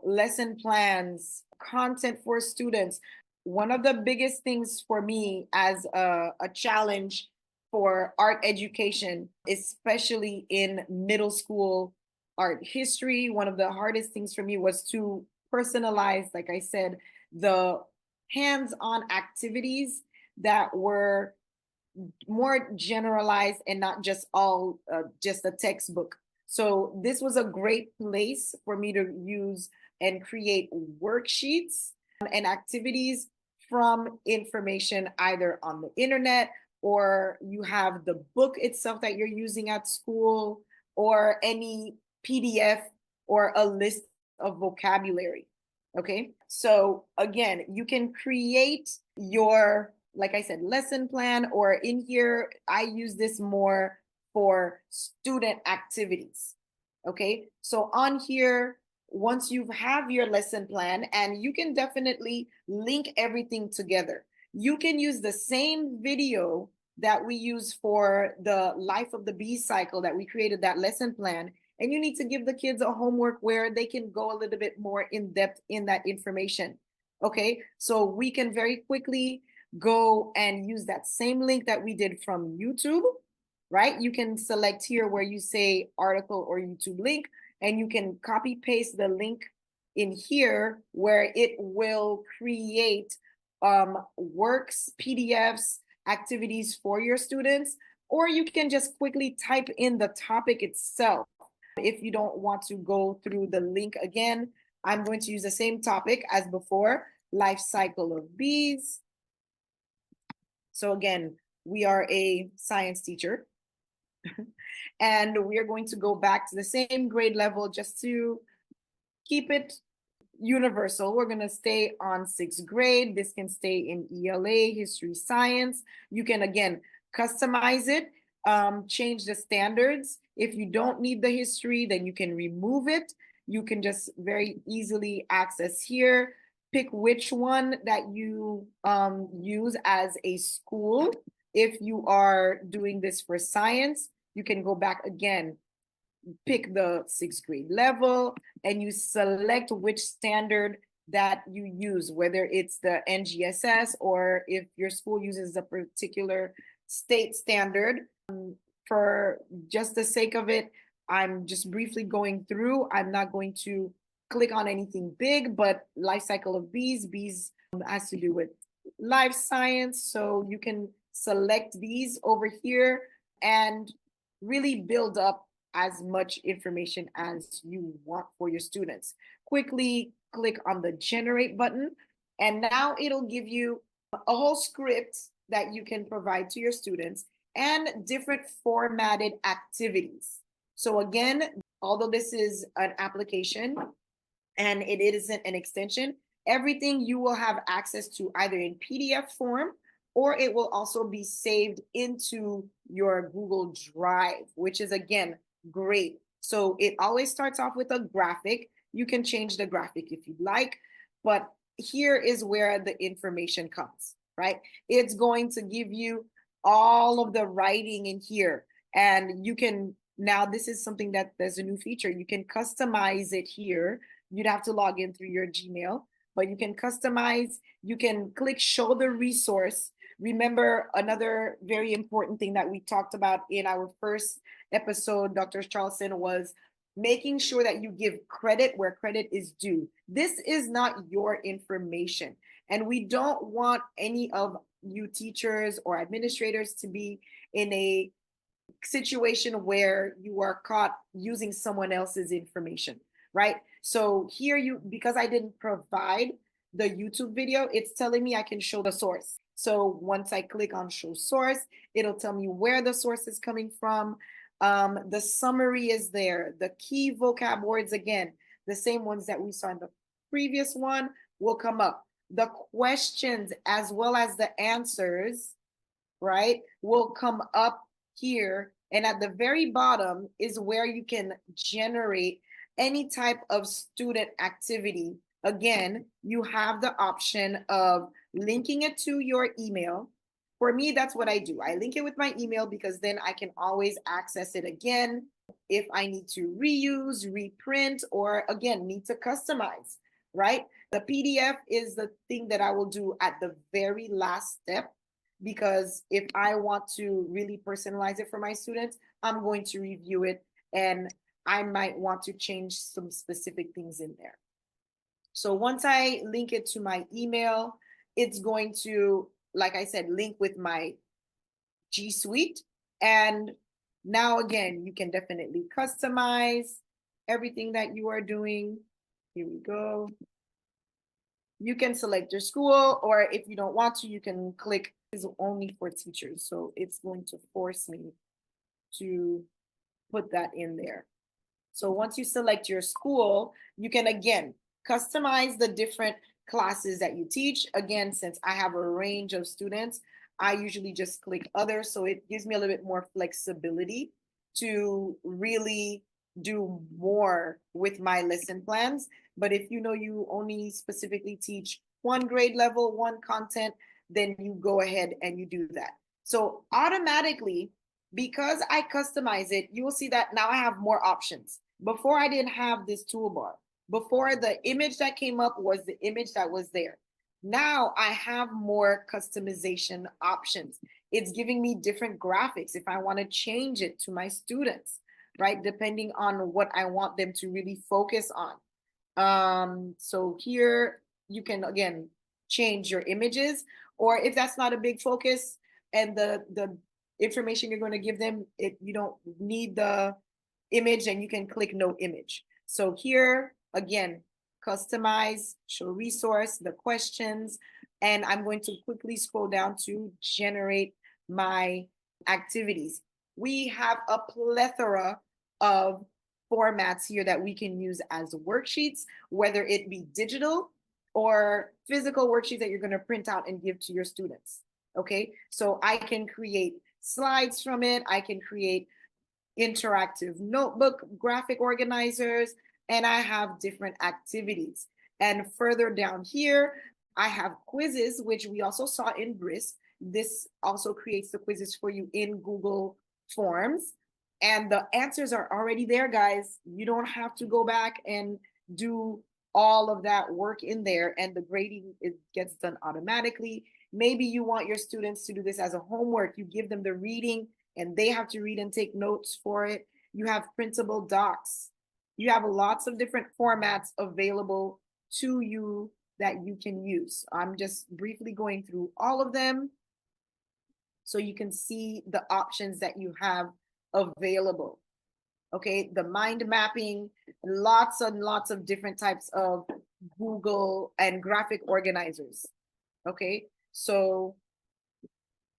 Speaker 2: lesson plans, content for students. One of the biggest things for me as a challenge for art education, especially in middle school art history, one of the hardest things for me was to personalize, like I said, the hands-on activities that were more generalized and not just all just a textbook. So this was a great place for me to use and create worksheets and activities from information either on the internet, or you have the book itself that you're using at school, or any PDF or a list of vocabulary. Okay, so again, you can create your, like I said, lesson plan, or in here, I use this more for student activities. Okay, so on here, once you have your lesson plan, and you can definitely link everything together. You can use the same video that we use for the Life of the Bee cycle that we created that lesson plan, and you need to give the kids a homework where they can go a little bit more in depth in that information. Okay, so we can very quickly go and use that same link that we did from YouTube, right? You can select here where you say article or YouTube link, and you can copy paste the link in here where it will create works, PDFs, activities for your students, or you can just quickly type in the topic itself. If you don't want to go through the link again, I'm going to use the same topic as before, life cycle of bees. So again, we are a science teacher and we are going to go back to the same grade level just to keep it universal. We're going to stay on 6th grade. This can stay in ELA, history, science. You can again customize it, change the standards. If you don't need the history, then you can remove it. You can just very easily access here, pick which one that you use as a school. If you are doing this for science, you can go back again, pick the 6th grade level, and you select which standard that you use, whether it's the NGSS or if your school uses a particular state standard. For just the sake of it, I'm just briefly going through. I'm not going to click on anything big, but life cycle of bees. Bees has to do with life science. So you can select these over here and really build up as much information as you want for your students. Quickly click on the generate button, and now it'll give you a whole script that you can provide to your students and different formatted activities. So again, although this is an application and it isn't an extension, everything you will have access to either in PDF form, or it will also be saved into your Google Drive, which is again great. So it always starts off with a graphic. You can change the graphic if you'd like, but here is where the information comes, right? It's going to give you all of the writing in here, and you can now this is something that there's a new feature. You can customize it here. You'd have to log in through your Gmail, but you can customize, you can click show the resource. Remember, another very important thing that we talked about in our first episode, Dr. Charleston, was making sure that you give credit where credit is due. This is not your information. And we don't want any of you teachers or administrators to be in a situation where you are caught using someone else's information, right? So here because I didn't provide the YouTube video, it's telling me I can show the source. So once I click on show source, it'll tell me where the source is coming from. The summary is there. The key vocab words, again, the same ones that we saw in the previous one will come up. The questions as well as the answers, right, will come up here. And at the very bottom is where you can generate any type of student activity. Again, you have the option of linking it to your email. For me, that's what I do. I link it with my email because then I can always access it again if I need to reuse, reprint, or again, need to customize, right? The PDF is the thing that I will do at the very last step, because if I want to really personalize it for my students, I'm going to review it and I might want to change some specific things in there. So once I link it to my email, it's going to, like I said, link with my G Suite. And now again, you can definitely customize everything that you are doing. Here we go. You can select your school, or if you don't want to, you can click is only for teachers. So it's going to force me to put that in there. So once you select your school, you can again customize the different classes that you teach. Again, since I have a range of students, I usually just click other. So it gives me a little bit more flexibility to really do more with my lesson plans. But if you know you only specifically teach one grade level, one content, then you go ahead and you do that. So automatically, because I customize it, you will see that now I have more options. Before I didn't have this toolbar. Before, the image that came up was the image that was there. Now I have more customization options. It's giving me different graphics if I want to change it to my students, right? Depending on what I want them to really focus on. So here you can, again, change your images, or if that's not a big focus and the information you're going to give them, you don't need the image, and you can click no image. So here, again, customize, show resource, the questions, and I'm going to quickly scroll down to generate my activities. We have a plethora of formats here that we can use as worksheets, whether it be digital or physical worksheets that you're going to print out and give to your students. Okay, so I can create slides from it. I can create interactive notebook graphic organizers, and I have different activities. And further down here, I have quizzes, which we also saw in BRIS. This also creates the quizzes for you in Google Forms. And the answers are already there, guys. You don't have to go back and do all of that work in there, and the grading, it gets done automatically. Maybe you want your students to do this as a homework. You give them the reading and they have to read and take notes for it. You have printable docs. You have lots of different formats available to you that you can use. I'm just briefly going through all of them so you can see the options that you have available. Okay, the mind mapping, lots and lots of different types of Google and graphic organizers. Okay, so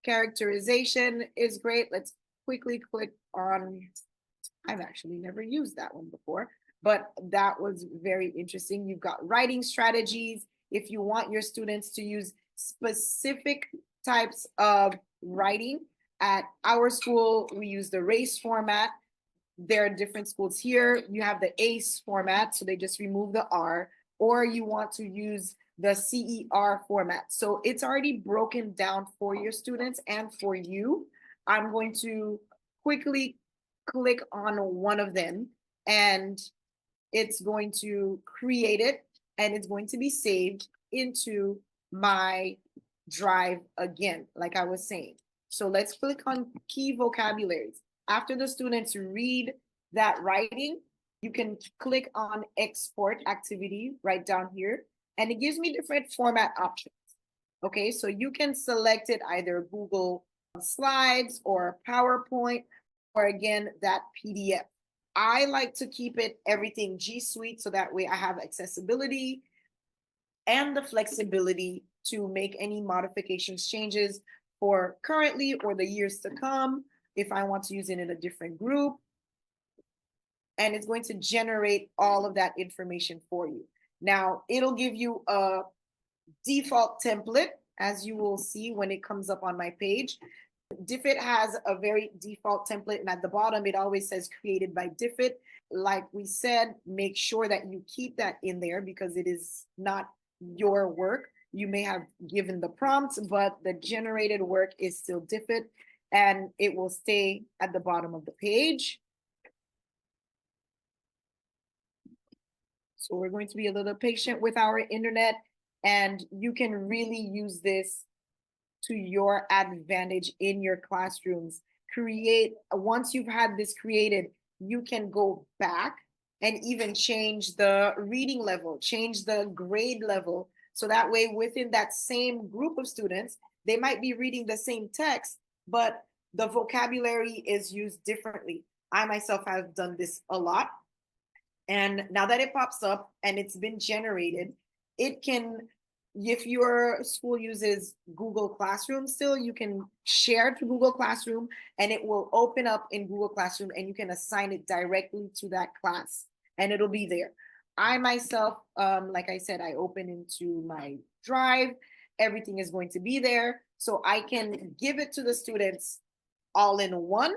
Speaker 2: characterization is great. Let's quickly click on, I've actually never used that one before, but that was very interesting. You've got writing strategies. If you want your students to use specific types of writing, at our school, we use the RACE format. There are different schools here. You have the ACE format, so they just remove the R, or you want to use the CER format. So it's already broken down for your students and for you. I'm going to quickly click on one of them, and it's going to create it, and it's going to be saved into my drive again, like I was saying. So let's click on key vocabularies. After the students read that writing, you can click on export activity right down here, and it gives me different format options. Okay, so you can select it either Google Slides or PowerPoint, or again, that PDF. I like to keep it everything G Suite, so that way I have accessibility and the flexibility to make any modifications, changes for currently or the years to come, if I want to use it in a different group. And it's going to generate all of that information for you. Now, it'll give you a default template, as you will see when it comes up on my page. Diffit has a very default template, and at the bottom it always says created by Diffit. Like we said, make sure that you keep that in there because it is not your work. You may have given the prompts, but the generated work is still Diffit, and it will stay at the bottom of the page. So we're going to be a little patient with our internet, and you can really use this to your advantage in your classrooms. Once you've had this created, you can go back and even change the reading level, change the grade level. So that way, within that same group of students, they might be reading the same text, but the vocabulary is used differently. I myself have done this a lot. And now that it pops up and it's been generated, it can, if your school uses Google Classroom still, you can share it to Google Classroom and it will open up in Google Classroom and you can assign it directly to that class and it'll be there. I myself, like I said, I open into my drive. Everything is going to be there. So I can give it to the students all in one,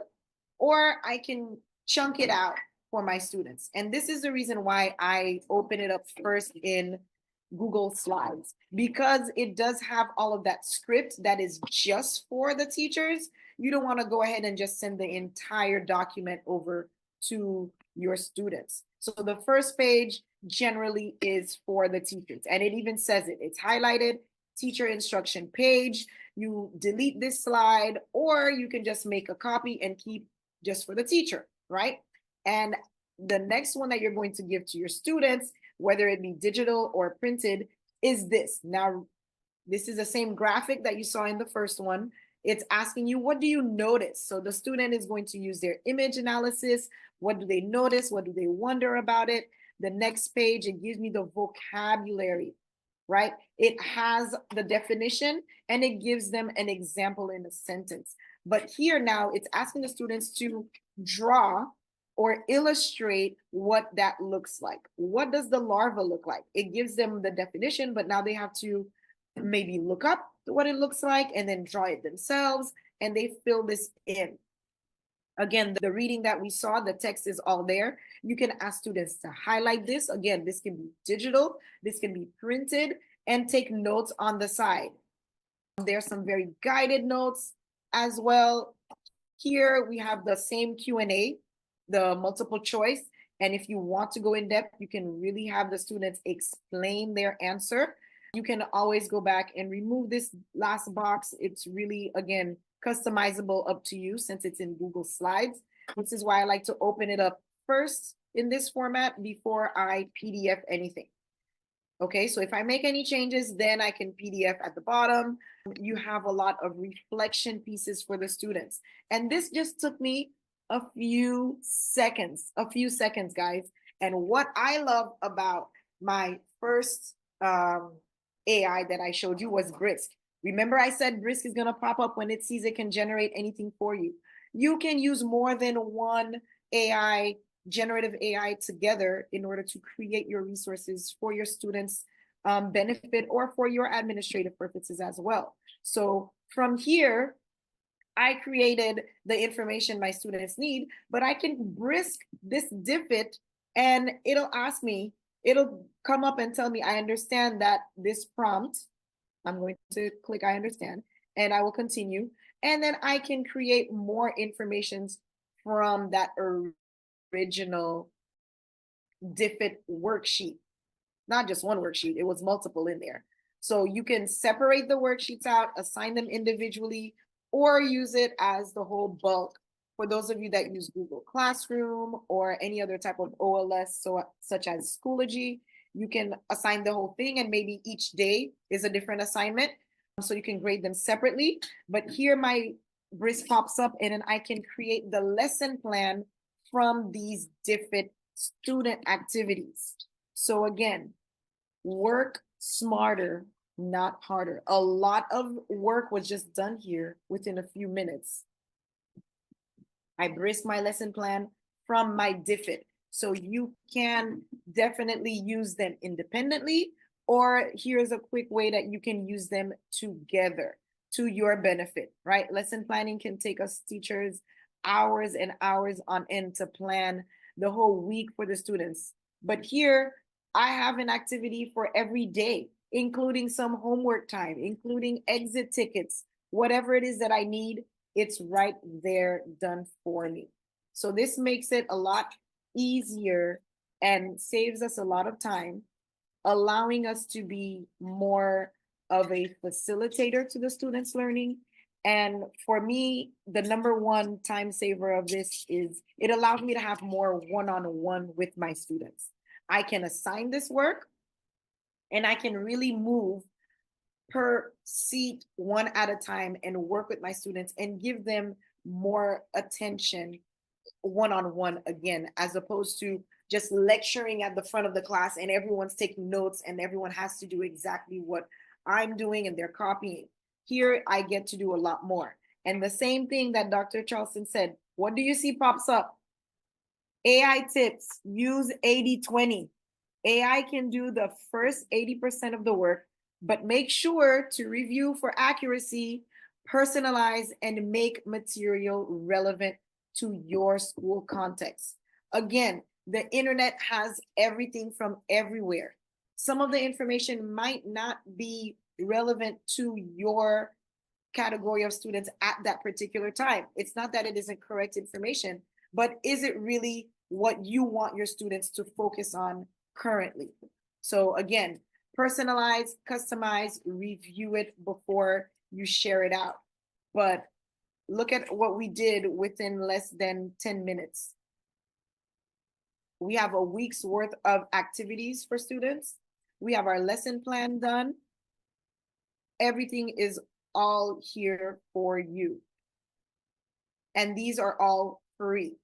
Speaker 2: or I can chunk it out for my students. And this is the reason why I open it up first in Google Slides, because it does have all of that script that is just for the teachers. You don't want to go ahead and just send the entire document over to your students. So the first page generally is for the teachers, and it even says it. It's highlighted, teacher instruction page. You delete this slide, or you can just make a copy and keep just for the teacher, right? And the next one that you're going to give to your students, whether it be digital or printed, is this. Now, this is the same graphic that you saw in the first one. It's asking you, what do you notice? So the student is going to use their image analysis. What do they notice? What do they wonder about it? The next page, it gives me the vocabulary, right? It has the definition and it gives them an example in a sentence. But here now, it's asking the students to draw or illustrate what that looks like. What does the larva look like? It gives them the definition, but now they have to maybe look up what it looks like and then draw it themselves, and they fill this in. Again, the reading that we saw, the text is all there. You can ask students to highlight this. Again, this can be digital, this can be printed, and take notes on the side. There's some very guided notes as well. Here we have the same Q&A, the multiple choice. And if you want to go in depth, you can really have the students explain their answer. You can always go back and remove this last box. It's really, again, customizable up to you since it's in Google Slides. This is why I like to open it up first in this format before I PDF anything. Okay, so if I make any changes, then I can PDF at the bottom. You have a lot of reflection pieces for the students. And this just took me a few seconds, guys. And what I love about my first AI that I showed you was Brisk. Remember I said Brisk is gonna pop up when it sees it can generate anything for you. You can use more than one AI, generative AI together in order to create your resources for your students' benefit or for your administrative purposes as well. So from here, I created the information my students need, but I can Brisk this Diffit and it'll ask me, it'll come up and tell me, I understand that this prompt. I'm going to click I understand, and I will continue. And then I can create more information from that original DFID worksheet. Not just one worksheet, it was multiple in there. So you can separate the worksheets out, assign them individually, or use it as the whole bulk. For those of you that use Google Classroom or any other type of OLS, such as Schoology, you can assign the whole thing, and maybe each day is a different assignment. So you can grade them separately. But here my BRIS pops up, and then I can create the lesson plan from these different student activities. So again, work smarter, not harder. A lot of work was just done here within a few minutes. I BRIS my lesson plan from my DFID. So you can definitely use them independently, or here's a quick way that you can use them together to your benefit, right? Lesson planning can take us teachers hours and hours on end to plan the whole week for the students. But here, I have an activity for every day, including some homework time, including exit tickets, whatever it is that I need, it's right there done for me. So this makes it a lot easier and saves us a lot of time, allowing us to be more of a facilitator to the students' learning. And for me, the number one time saver of this is it allows me to have more one-on-one with my students. I can assign this work, and I can really move per seat one at a time and work with my students and give them more attention one-on-one again, as opposed to just lecturing at the front of the class and everyone's taking notes and everyone has to do exactly what I'm doing and they're copying. Here, I get to do a lot more. And the same thing that Dr. Charleston said, what do you see pops up? AI tips, use 80-20. AI can do the first 80% of the work, but make sure to review for accuracy, personalize, and make material relevant to your school context. Again, the internet has everything from everywhere. Some of the information might not be relevant to your category of students at that particular time. It's not that it isn't correct information, but is it really what you want your students to focus on currently? So again, personalize, customize, review it before you share it out. But look at what we did within less than 10 minutes. We have a week's worth of activities for students. We have our lesson plan done. Everything is all here for you. And these are all free.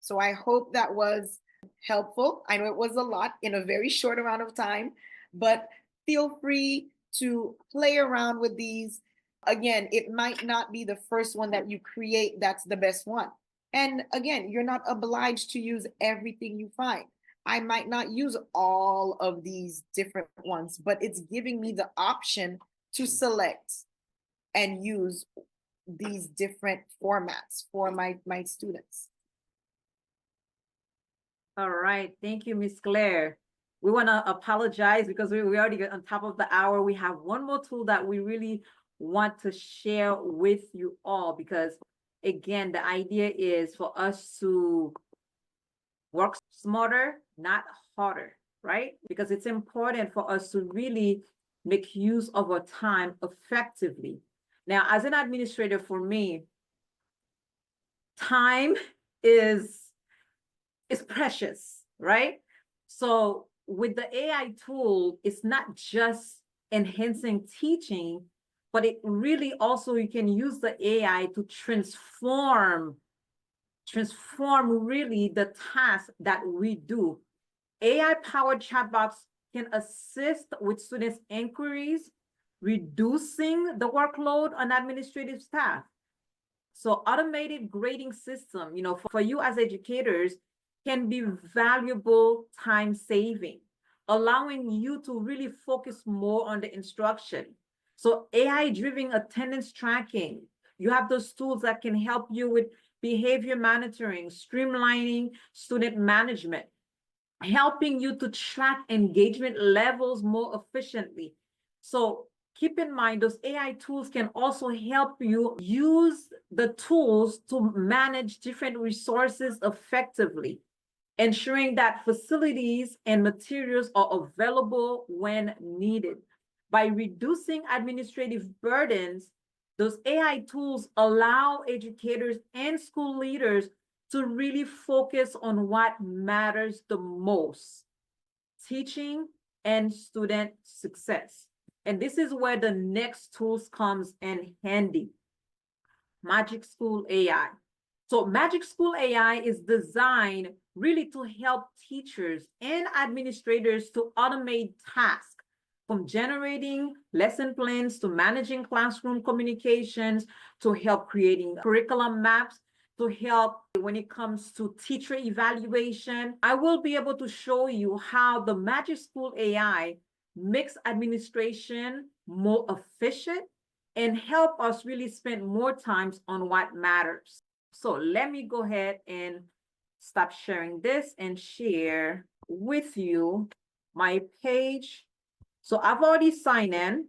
Speaker 2: So I hope that was helpful. I know it was a lot in a very short amount of time, but feel free to play around with these. Again, it might not be the first one that you create that's the best one. And again, you're not obliged to use everything you find. I might not use all of these different ones, but it's giving me the option to select and use these different formats for my students.
Speaker 1: All right, thank you, Miss Claire. We want to apologize because we already got on top of the hour. We have one more tool that we really want to share with you all, because again, the idea is for us to work smarter, not harder, right? Because it's important for us to really make use of our time effectively. Now, as an administrator, for me, time is precious, right? So with the AI tool, it's not just enhancing teaching, but it really also, you can use the AI to transform really the task that we do. AI-powered chatbots can assist with students' inquiries, reducing the workload on administrative staff. So automated grading system, for you as educators, can be valuable time saving, allowing you to really focus more on the instruction. So AI-driven attendance tracking, you have those tools that can help you with behavior monitoring, streamlining student management, helping you to track engagement levels more efficiently. So keep in mind those AI tools can also help you use the tools to manage different resources effectively, ensuring that facilities and materials are available when needed. By reducing administrative burdens, those AI tools allow educators and school leaders to really focus on what matters the most: teaching and student success. And this is where the next tools comes in handy. Magic School AI. So Magic School AI is designed really to help teachers and administrators to automate tasks, from generating lesson plans to managing classroom communications, to help creating curriculum maps, to help when it comes to teacher evaluation. I will be able to show you how the Magic School AI makes administration more efficient and help us really spend more time on what matters. So let me go ahead and stop sharing this and share with you my page. So I've already signed in.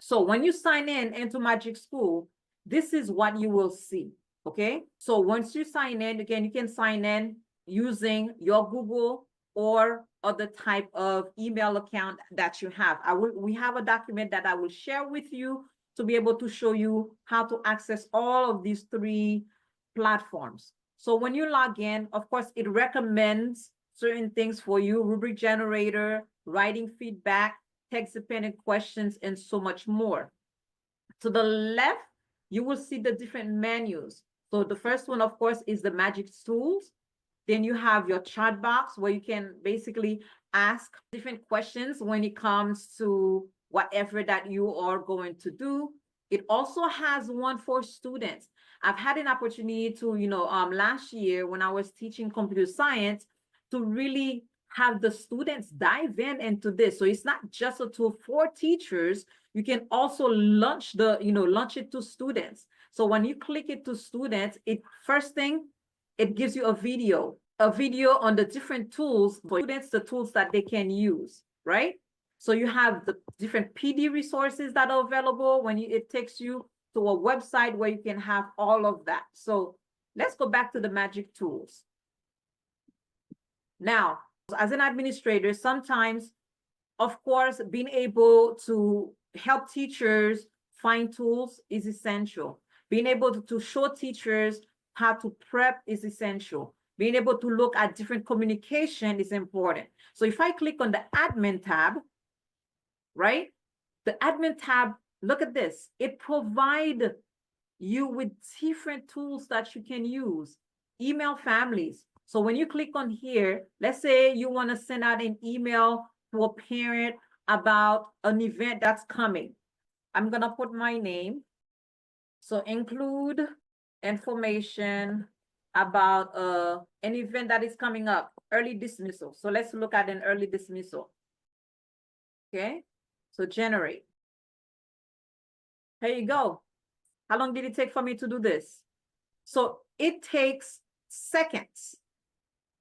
Speaker 1: So when you sign in into Magic School, this is what you will see, okay? So once you sign in, again, you can sign in using your Google or other type of email account that you have. We have a document that I will share with you to be able to show you how to access all of these three platforms. So when you log in, of course, it recommends certain things for you: rubric generator, writing feedback, text-dependent questions, and so much more. To the left, you will see the different menus. So the first one, of course, is the Magic Tools. Then you have your chat box where you can basically ask different questions when it comes to whatever that you are going to do. It also has one for students. I've had an opportunity to, last year when I was teaching computer science, to really have the students dive into this. So it's not just a tool for teachers. You can also launch it to students. So when you click it to students, first thing, it gives you a video on the different tools for students, the tools that they can use, right? So you have the different PD resources that are available when it takes you to a website where you can have all of that. So let's go back to the Magic Tools. Now, as an administrator, sometimes, of course, being able to help teachers find tools is essential. Being able to show teachers how to prep is essential. Being able to look at different communication is important. So if I click on the admin tab, right? The admin tab, look at this. It provides you with different tools that you can use. Email families. So when you click on here, let's say you want to send out an email to a parent about an event that's coming. I'm going to put my name. So include information about an event that is coming up, early dismissal. So let's look at an early dismissal. Okay, so generate. Here you go. How long did it take for me to do this? So it takes seconds.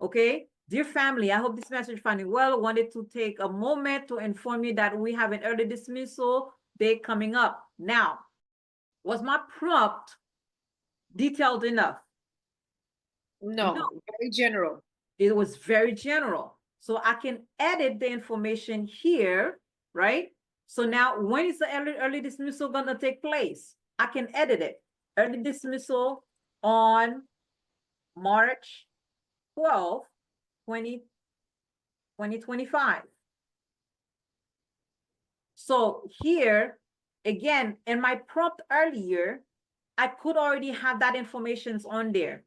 Speaker 1: Okay, dear family, I hope this message found you well. Wanted to take a moment to inform you that we have an early dismissal day coming up. Now, was my prompt detailed enough?
Speaker 2: No, very general.
Speaker 1: It was very general. So I can edit the information here, right? So now when is the early dismissal gonna take place? I can edit it. Early dismissal on March 12th, 2025. So here, again, in my prompt earlier, I could already have that information on there,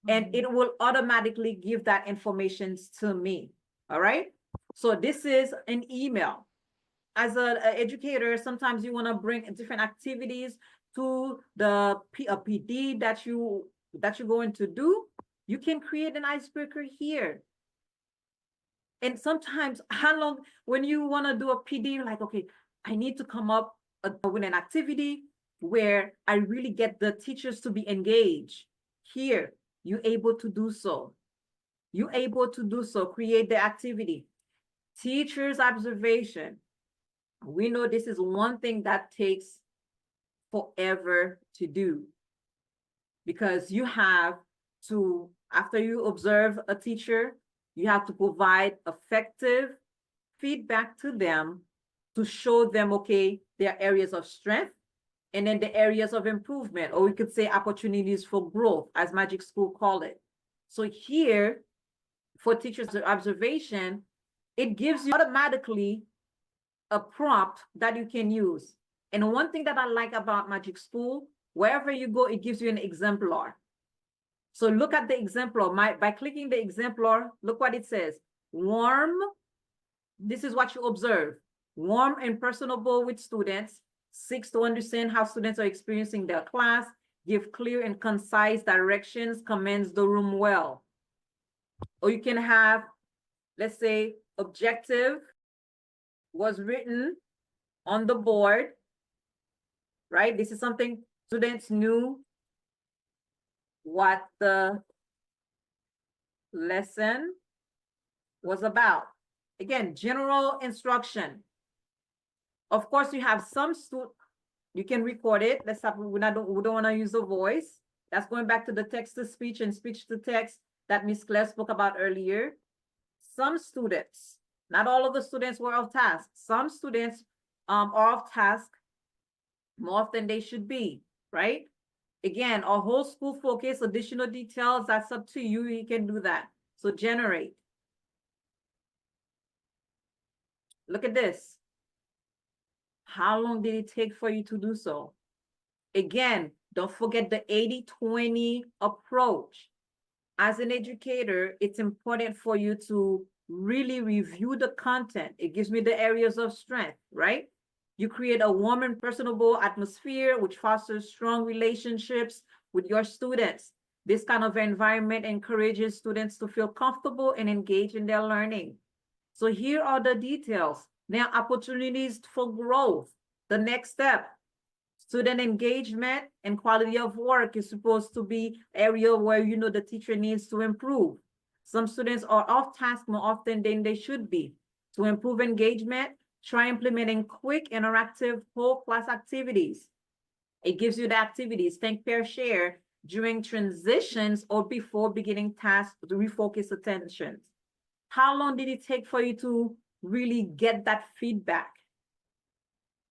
Speaker 1: and it will automatically give that information to me. All right. So this is an email. As an educator, sometimes you want to bring different activities to the PD that you're going to do. You can create an icebreaker here. And sometimes when you want to do a PD, you're like, okay, I need to come up with an activity where I really get the teachers to be engaged. Here, you're able to do so. You're able to do so, create the activity. Teacher's observation. We know this is one thing that takes forever to do, because you have to, after you observe a teacher, you have to provide effective feedback to them to show them, okay, their areas of strength and then the areas of improvement, or we could say opportunities for growth, as Magic School call it. So here, for teachers' observation, it gives you automatically a prompt that you can use. And one thing that I like about Magic School, wherever you go, it gives you an exemplar. So look at the exemplar. By clicking the exemplar, look what it says. Warm, this is what you observe. Warm and personable with students, seeks to understand how students are experiencing their class, give clear and concise directions, commands the room well. Or you can have, let's say, objective was written on the board, right? This is something students knew what the lesson was about. Again, general instruction. Of course, you have some students, you can record it. Let's stop, we don't want to use the voice. That's going back to the text to speech and speech to text that Miss Claire spoke about earlier. Some students, not all of the students were off task. Some students are off task more often they should be, right? Again, our whole school focus, additional details, that's up to you. You can do that. So generate. Look at this. How long did it take for you to do so? Again, don't forget the 80-20 approach. As an educator, it's important for you to really review the content. It gives me the areas of strength, right? You create a warm and personable atmosphere, which fosters strong relationships with your students. This kind of environment encourages students to feel comfortable and engage in their learning. So here are the details. Now, opportunities for growth. The next step, student engagement and quality of work is supposed to be area where you know the teacher needs to improve. Some students are off task more often than they should be. To improve engagement, try implementing quick interactive whole class activities. It gives you the activities, think, pair, share during transitions or before beginning tasks to refocus attention. How long did it take for you to really get that feedback?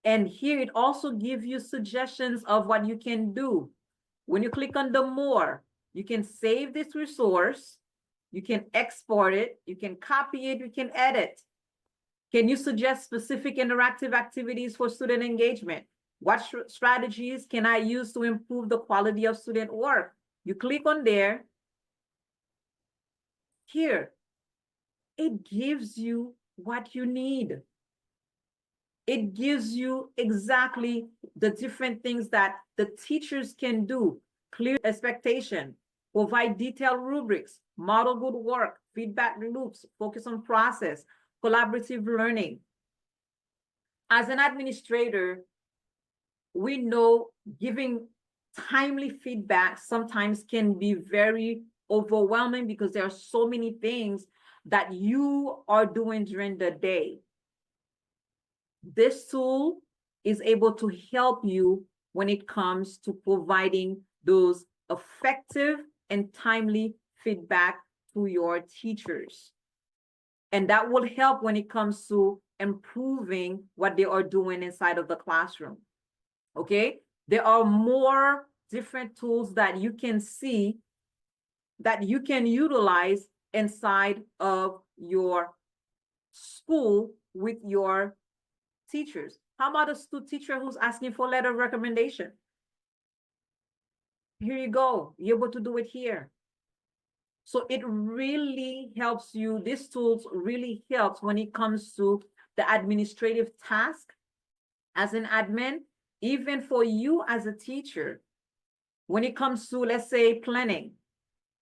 Speaker 1: And here it also gives you suggestions of what you can do. When you click on the more, you can save this resource, you can export it, you can copy it, you can edit. Can you suggest specific interactive activities for student engagement? What strategies can I use to improve the quality of student work? You click on there. Here, it gives you what you need. It gives you exactly the different things that the teachers can do. Clear expectation, provide detailed rubrics, model good work, feedback loops, focus on process, collaborative learning. As an administrator, we know giving timely feedback sometimes can be very overwhelming because there are so many things that you are doing during the day. This tool is able to help you when it comes to providing those effective and timely feedback to your teachers. And that will help when it comes to improving what they are doing inside of the classroom. Okay? There are more different tools that you can see that you can utilize inside of your school with your teachers. How about a teacher who's asking for a letter of recommendation? Here you go. You're able to do it here. So it really helps you. These tools really helps when it comes to the administrative task as an admin, even for you as a teacher. When it comes to, let's say, planning,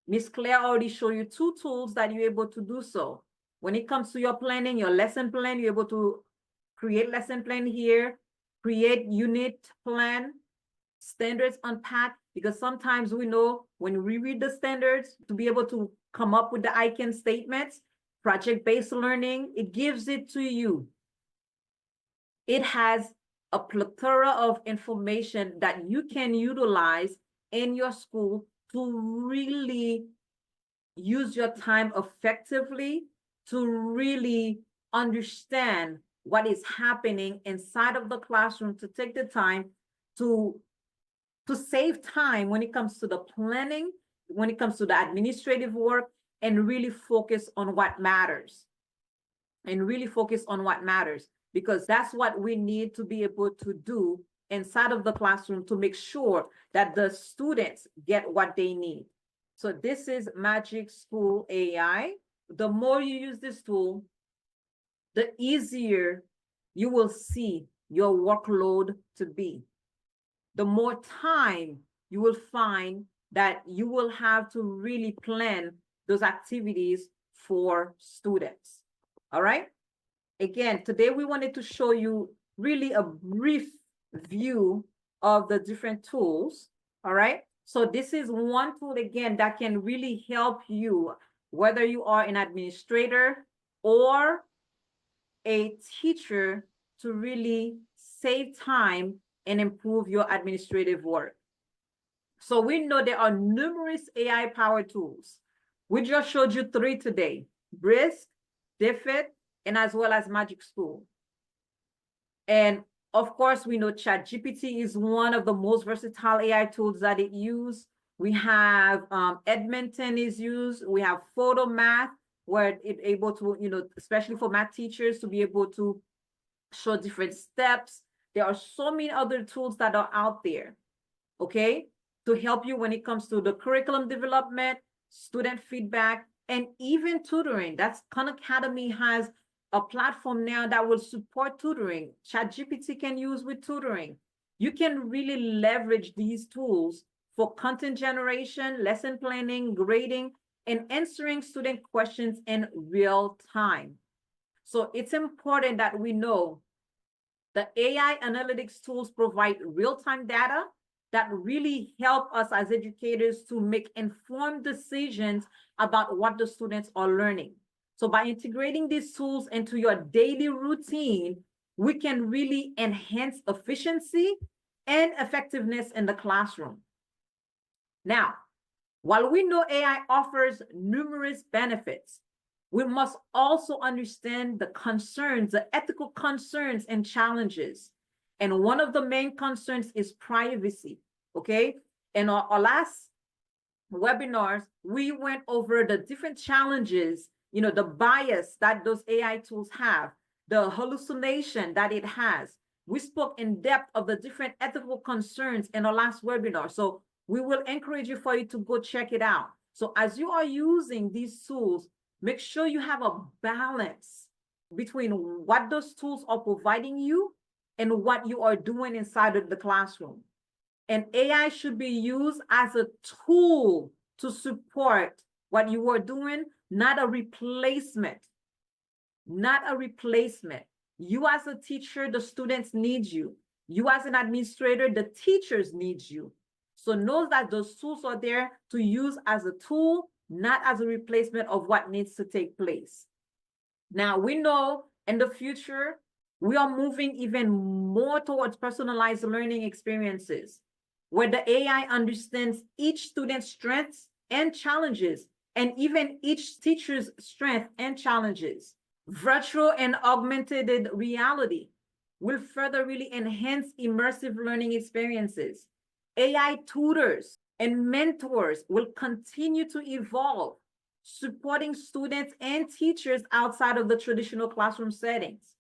Speaker 1: Miss Claire already showed you 2 tools that you're able to do so. When it comes to your planning, your lesson plan, you're able to create lesson plan here, create unit plan, standards unpack, because sometimes we know when we read the standards to be able to come up with the I can statements, project-based learning, it gives it to you. It has a plethora of information that you can utilize in your school to really use your time effectively, to really understand what is happening inside of the classroom, to take the time to save time when it comes to the planning, when it comes to the administrative work, and really focus on what matters. And really focus on what matters, because that's what we need to be able to do inside of the classroom to make sure that the students get what they need. So this is Magic School AI. The more you use this tool, the easier you will see your workload to be. The more time you will find that you will have to really plan those activities for students. All right. Again, today we wanted to show you really a brief view of the different tools. All right. So this is one tool, again, that can really help you, whether you are an administrator or a teacher, to really save time and improve your administrative work. So we know there are numerous AI-powered tools. We just showed you 3 today: Brisk, Diffit, and as well as Magic School. And of course, we know ChatGPT is one of the most versatile AI tools that it uses. We have Edmonton is used. We have Photomath, where it's able to, especially for math teachers, to be able to show different steps. There are so many other tools that are out there, okay, to help you when it comes to the curriculum development, student feedback, and even tutoring. That's Khan Academy has a platform now that will support tutoring. ChatGPT can use with tutoring. You can really leverage these tools for content generation, lesson planning, grading, and answering student questions in real time. So it's important that we know the AI analytics tools provide real-time data that really help us as educators to make informed decisions about what the students are learning. So by integrating these tools into your daily routine, we can really enhance efficiency and effectiveness in the classroom. Now, while we know AI offers numerous benefits, we must also understand the concerns, the ethical concerns and challenges. And one of the main concerns is privacy, okay? In our last webinars, we went over the different challenges, the bias that those AI tools have, the hallucination that it has. We spoke in depth of the different ethical concerns in our last webinar. So we will encourage you for you to go check it out. So as you are using these tools, make sure you have a balance between what those tools are providing you and what you are doing inside of the classroom. And AI should be used as a tool to support what you are doing, not a replacement. Not a replacement. You as a teacher, the students need you. You as an administrator, the teachers need you. So know that those tools are there to use as a tool, not as a replacement of what needs to take place. Now, we know in the future, we are moving even more towards personalized learning experiences, where the AI understands each student's strengths and challenges, and even each teacher's strength and challenges. Virtual and augmented reality will further really enhance immersive learning experiences. AI tutors and mentors will continue to evolve, supporting students and teachers outside of the traditional classroom settings.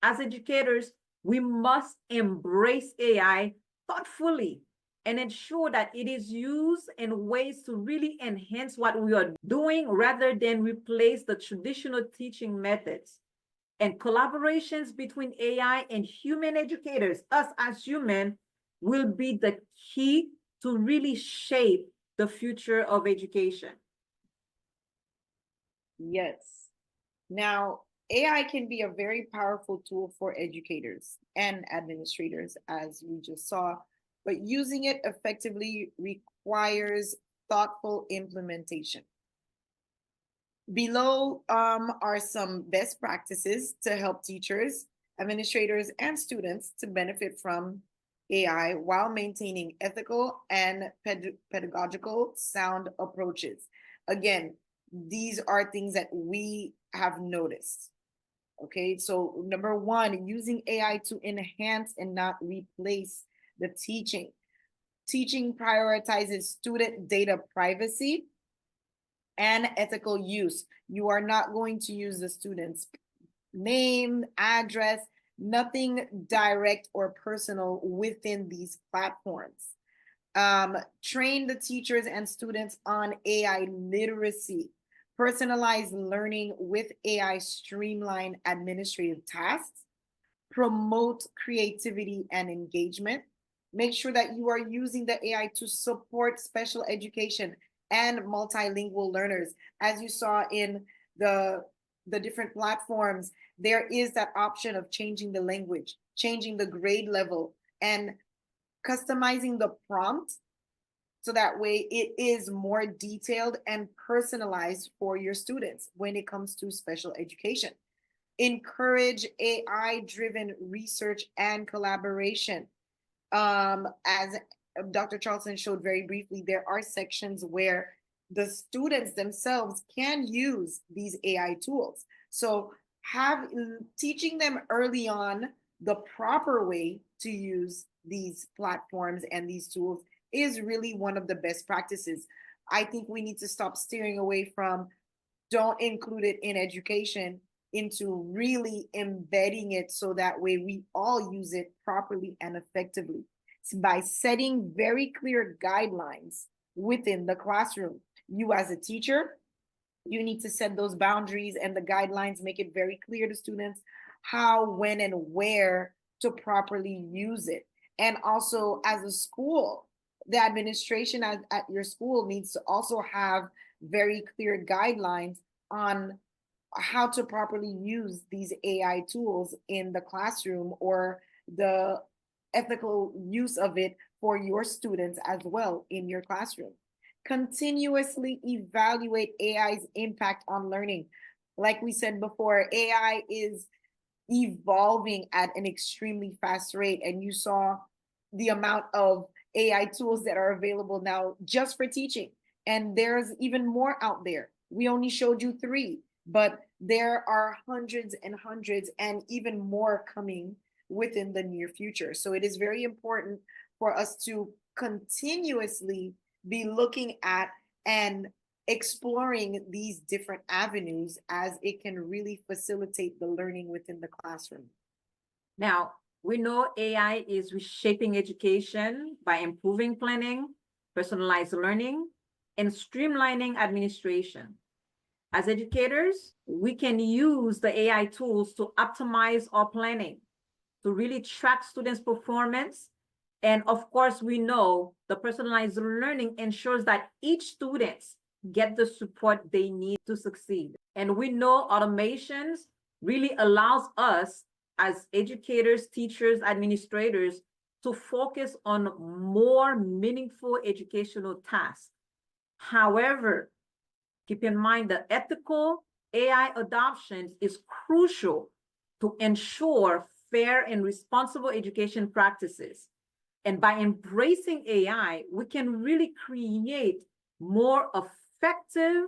Speaker 1: As educators, we must embrace AI thoughtfully and ensure that it is used in ways to really enhance what we are doing rather than replace the traditional teaching methods. And collaborations between AI and human educators, us as human, will be the key to really shape the future of education.
Speaker 2: Yes. Now, AI can be a very powerful tool for educators and administrators, as we just saw, but using it effectively requires thoughtful implementation. Below are some best practices to help teachers administrators, and students to benefit from AI while maintaining ethical and pedagogical sound approaches. Again, these are things that we have noticed. Okay, so number one, using AI to enhance and not replace the teaching. Teaching prioritizes student data privacy and ethical use. You are not going to use the student's name, address, nothing direct or personal within these platforms. Train the teachers and students on AI literacy. Personalized learning with AI streamline administrative tasks. Promote creativity and engagement. Make sure that you are using the AI to support special education and multilingual learners. As you saw in the different platforms, there is that option of changing the language, changing the grade level, and customizing the prompt so that way it is more detailed and personalized for your students when it comes to special education. Encourage AI-driven research and collaboration. As Dr. Charleston showed very briefly, there are sections where the students themselves can use these AI tools. So teaching them early on the proper way to use these platforms and these tools is really one of the best practices. I think we need to stop steering away from don't include it in education into really embedding it so that way we all use it properly and effectively. It's by setting very clear guidelines within the classroom. You as a teacher, you need to set those boundaries and the guidelines, make it very clear to students how, when, and where to properly use it. And also as a school, the administration at your school needs to also have very clear guidelines on how to properly use these AI tools in the classroom or the ethical use of it for your students as well in your classroom. Continuously evaluate AI's impact on learning. Like we said before, AI is evolving at an extremely fast rate, and you saw the amount of AI tools that are available now just for teaching. And there's even more out there. We only showed you 3, but there are hundreds and hundreds and even more coming within the near future. So it is very important for us to continuously be looking at and exploring these different avenues as it can really facilitate the learning within the classroom.
Speaker 1: Now, we know AI is reshaping education by improving planning, personalized learning, and streamlining administration. As educators, we can use the AI tools to optimize our planning, to really track students' performance. And of course, we know the personalized learning ensures that each student get the support they need to succeed. And we know automations really allows us as educators, teachers, administrators to focus on more meaningful educational tasks. However, keep in mind that ethical AI adoption is crucial to ensure fair and responsible education practices. And by embracing AI, we can really create more effective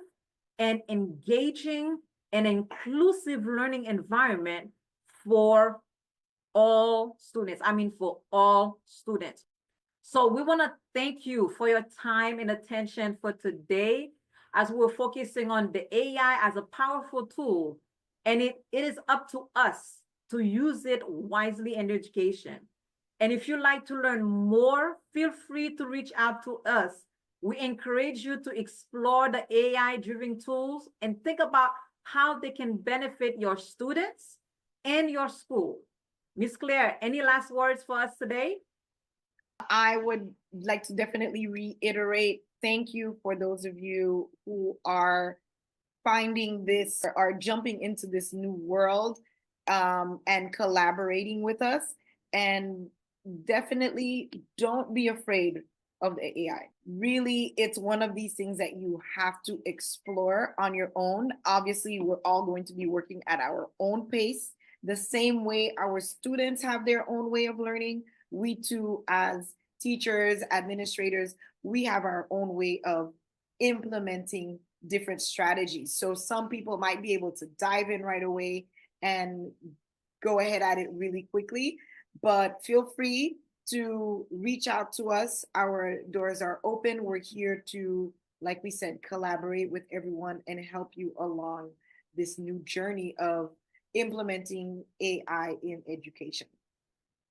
Speaker 1: and engaging and inclusive learning environment for all students. For all students. So we want to thank you for your time and attention for today, as we're focusing on the AI as a powerful tool, and it is up to us to use it wisely in education. And if you'd like to learn more, feel free to reach out to us. We encourage you to explore the AI-driven tools and think about how they can benefit your students and your school. Ms. Claire, any last words for us today?
Speaker 2: I would like to definitely reiterate, thank you for those of you who are finding this, are jumping into this new world and collaborating with us. And definitely don't be afraid of the AI. Really, it's one of these things that you have to explore on your own. Obviously, we're all going to be working at our own pace The same way our students have their own way of learning, we too, as teachers, administrators, we have our own way of implementing different strategies. So some people might be able to dive in right away and go ahead at it really quickly, but feel free to reach out to us. Our doors are open. We're here to, like we said, collaborate with everyone and help you along this new journey of implementing AI in education.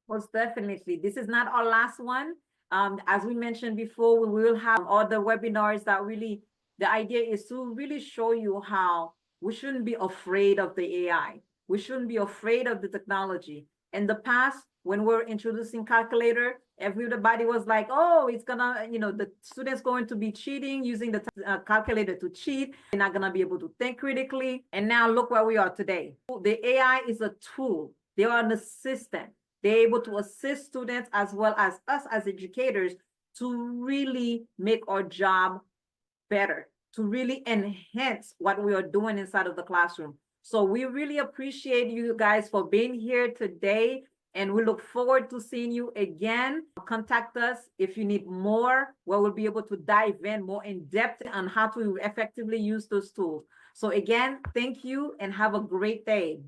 Speaker 1: Most definitely. This is not our last one. As we mentioned before, we will have other webinars that really, the idea is to really show you how we shouldn't be afraid of the AI. We shouldn't be afraid of the technology. In the past, when we're introducing calculator, everybody was like, oh, it's gonna, the student's going to be cheating using the calculator to cheat. They're not gonna be able to think critically. And now look where we are today. The AI is a tool. They are an assistant. They're able to assist students as well as us as educators to really make our job better, to really enhance what we are doing inside of the classroom. So we really appreciate you guys for being here today, and we look forward to seeing you again. Contact us if you need more, where we'll be able to dive in more in depth on how to effectively use those tools. So again, thank you and have a great day.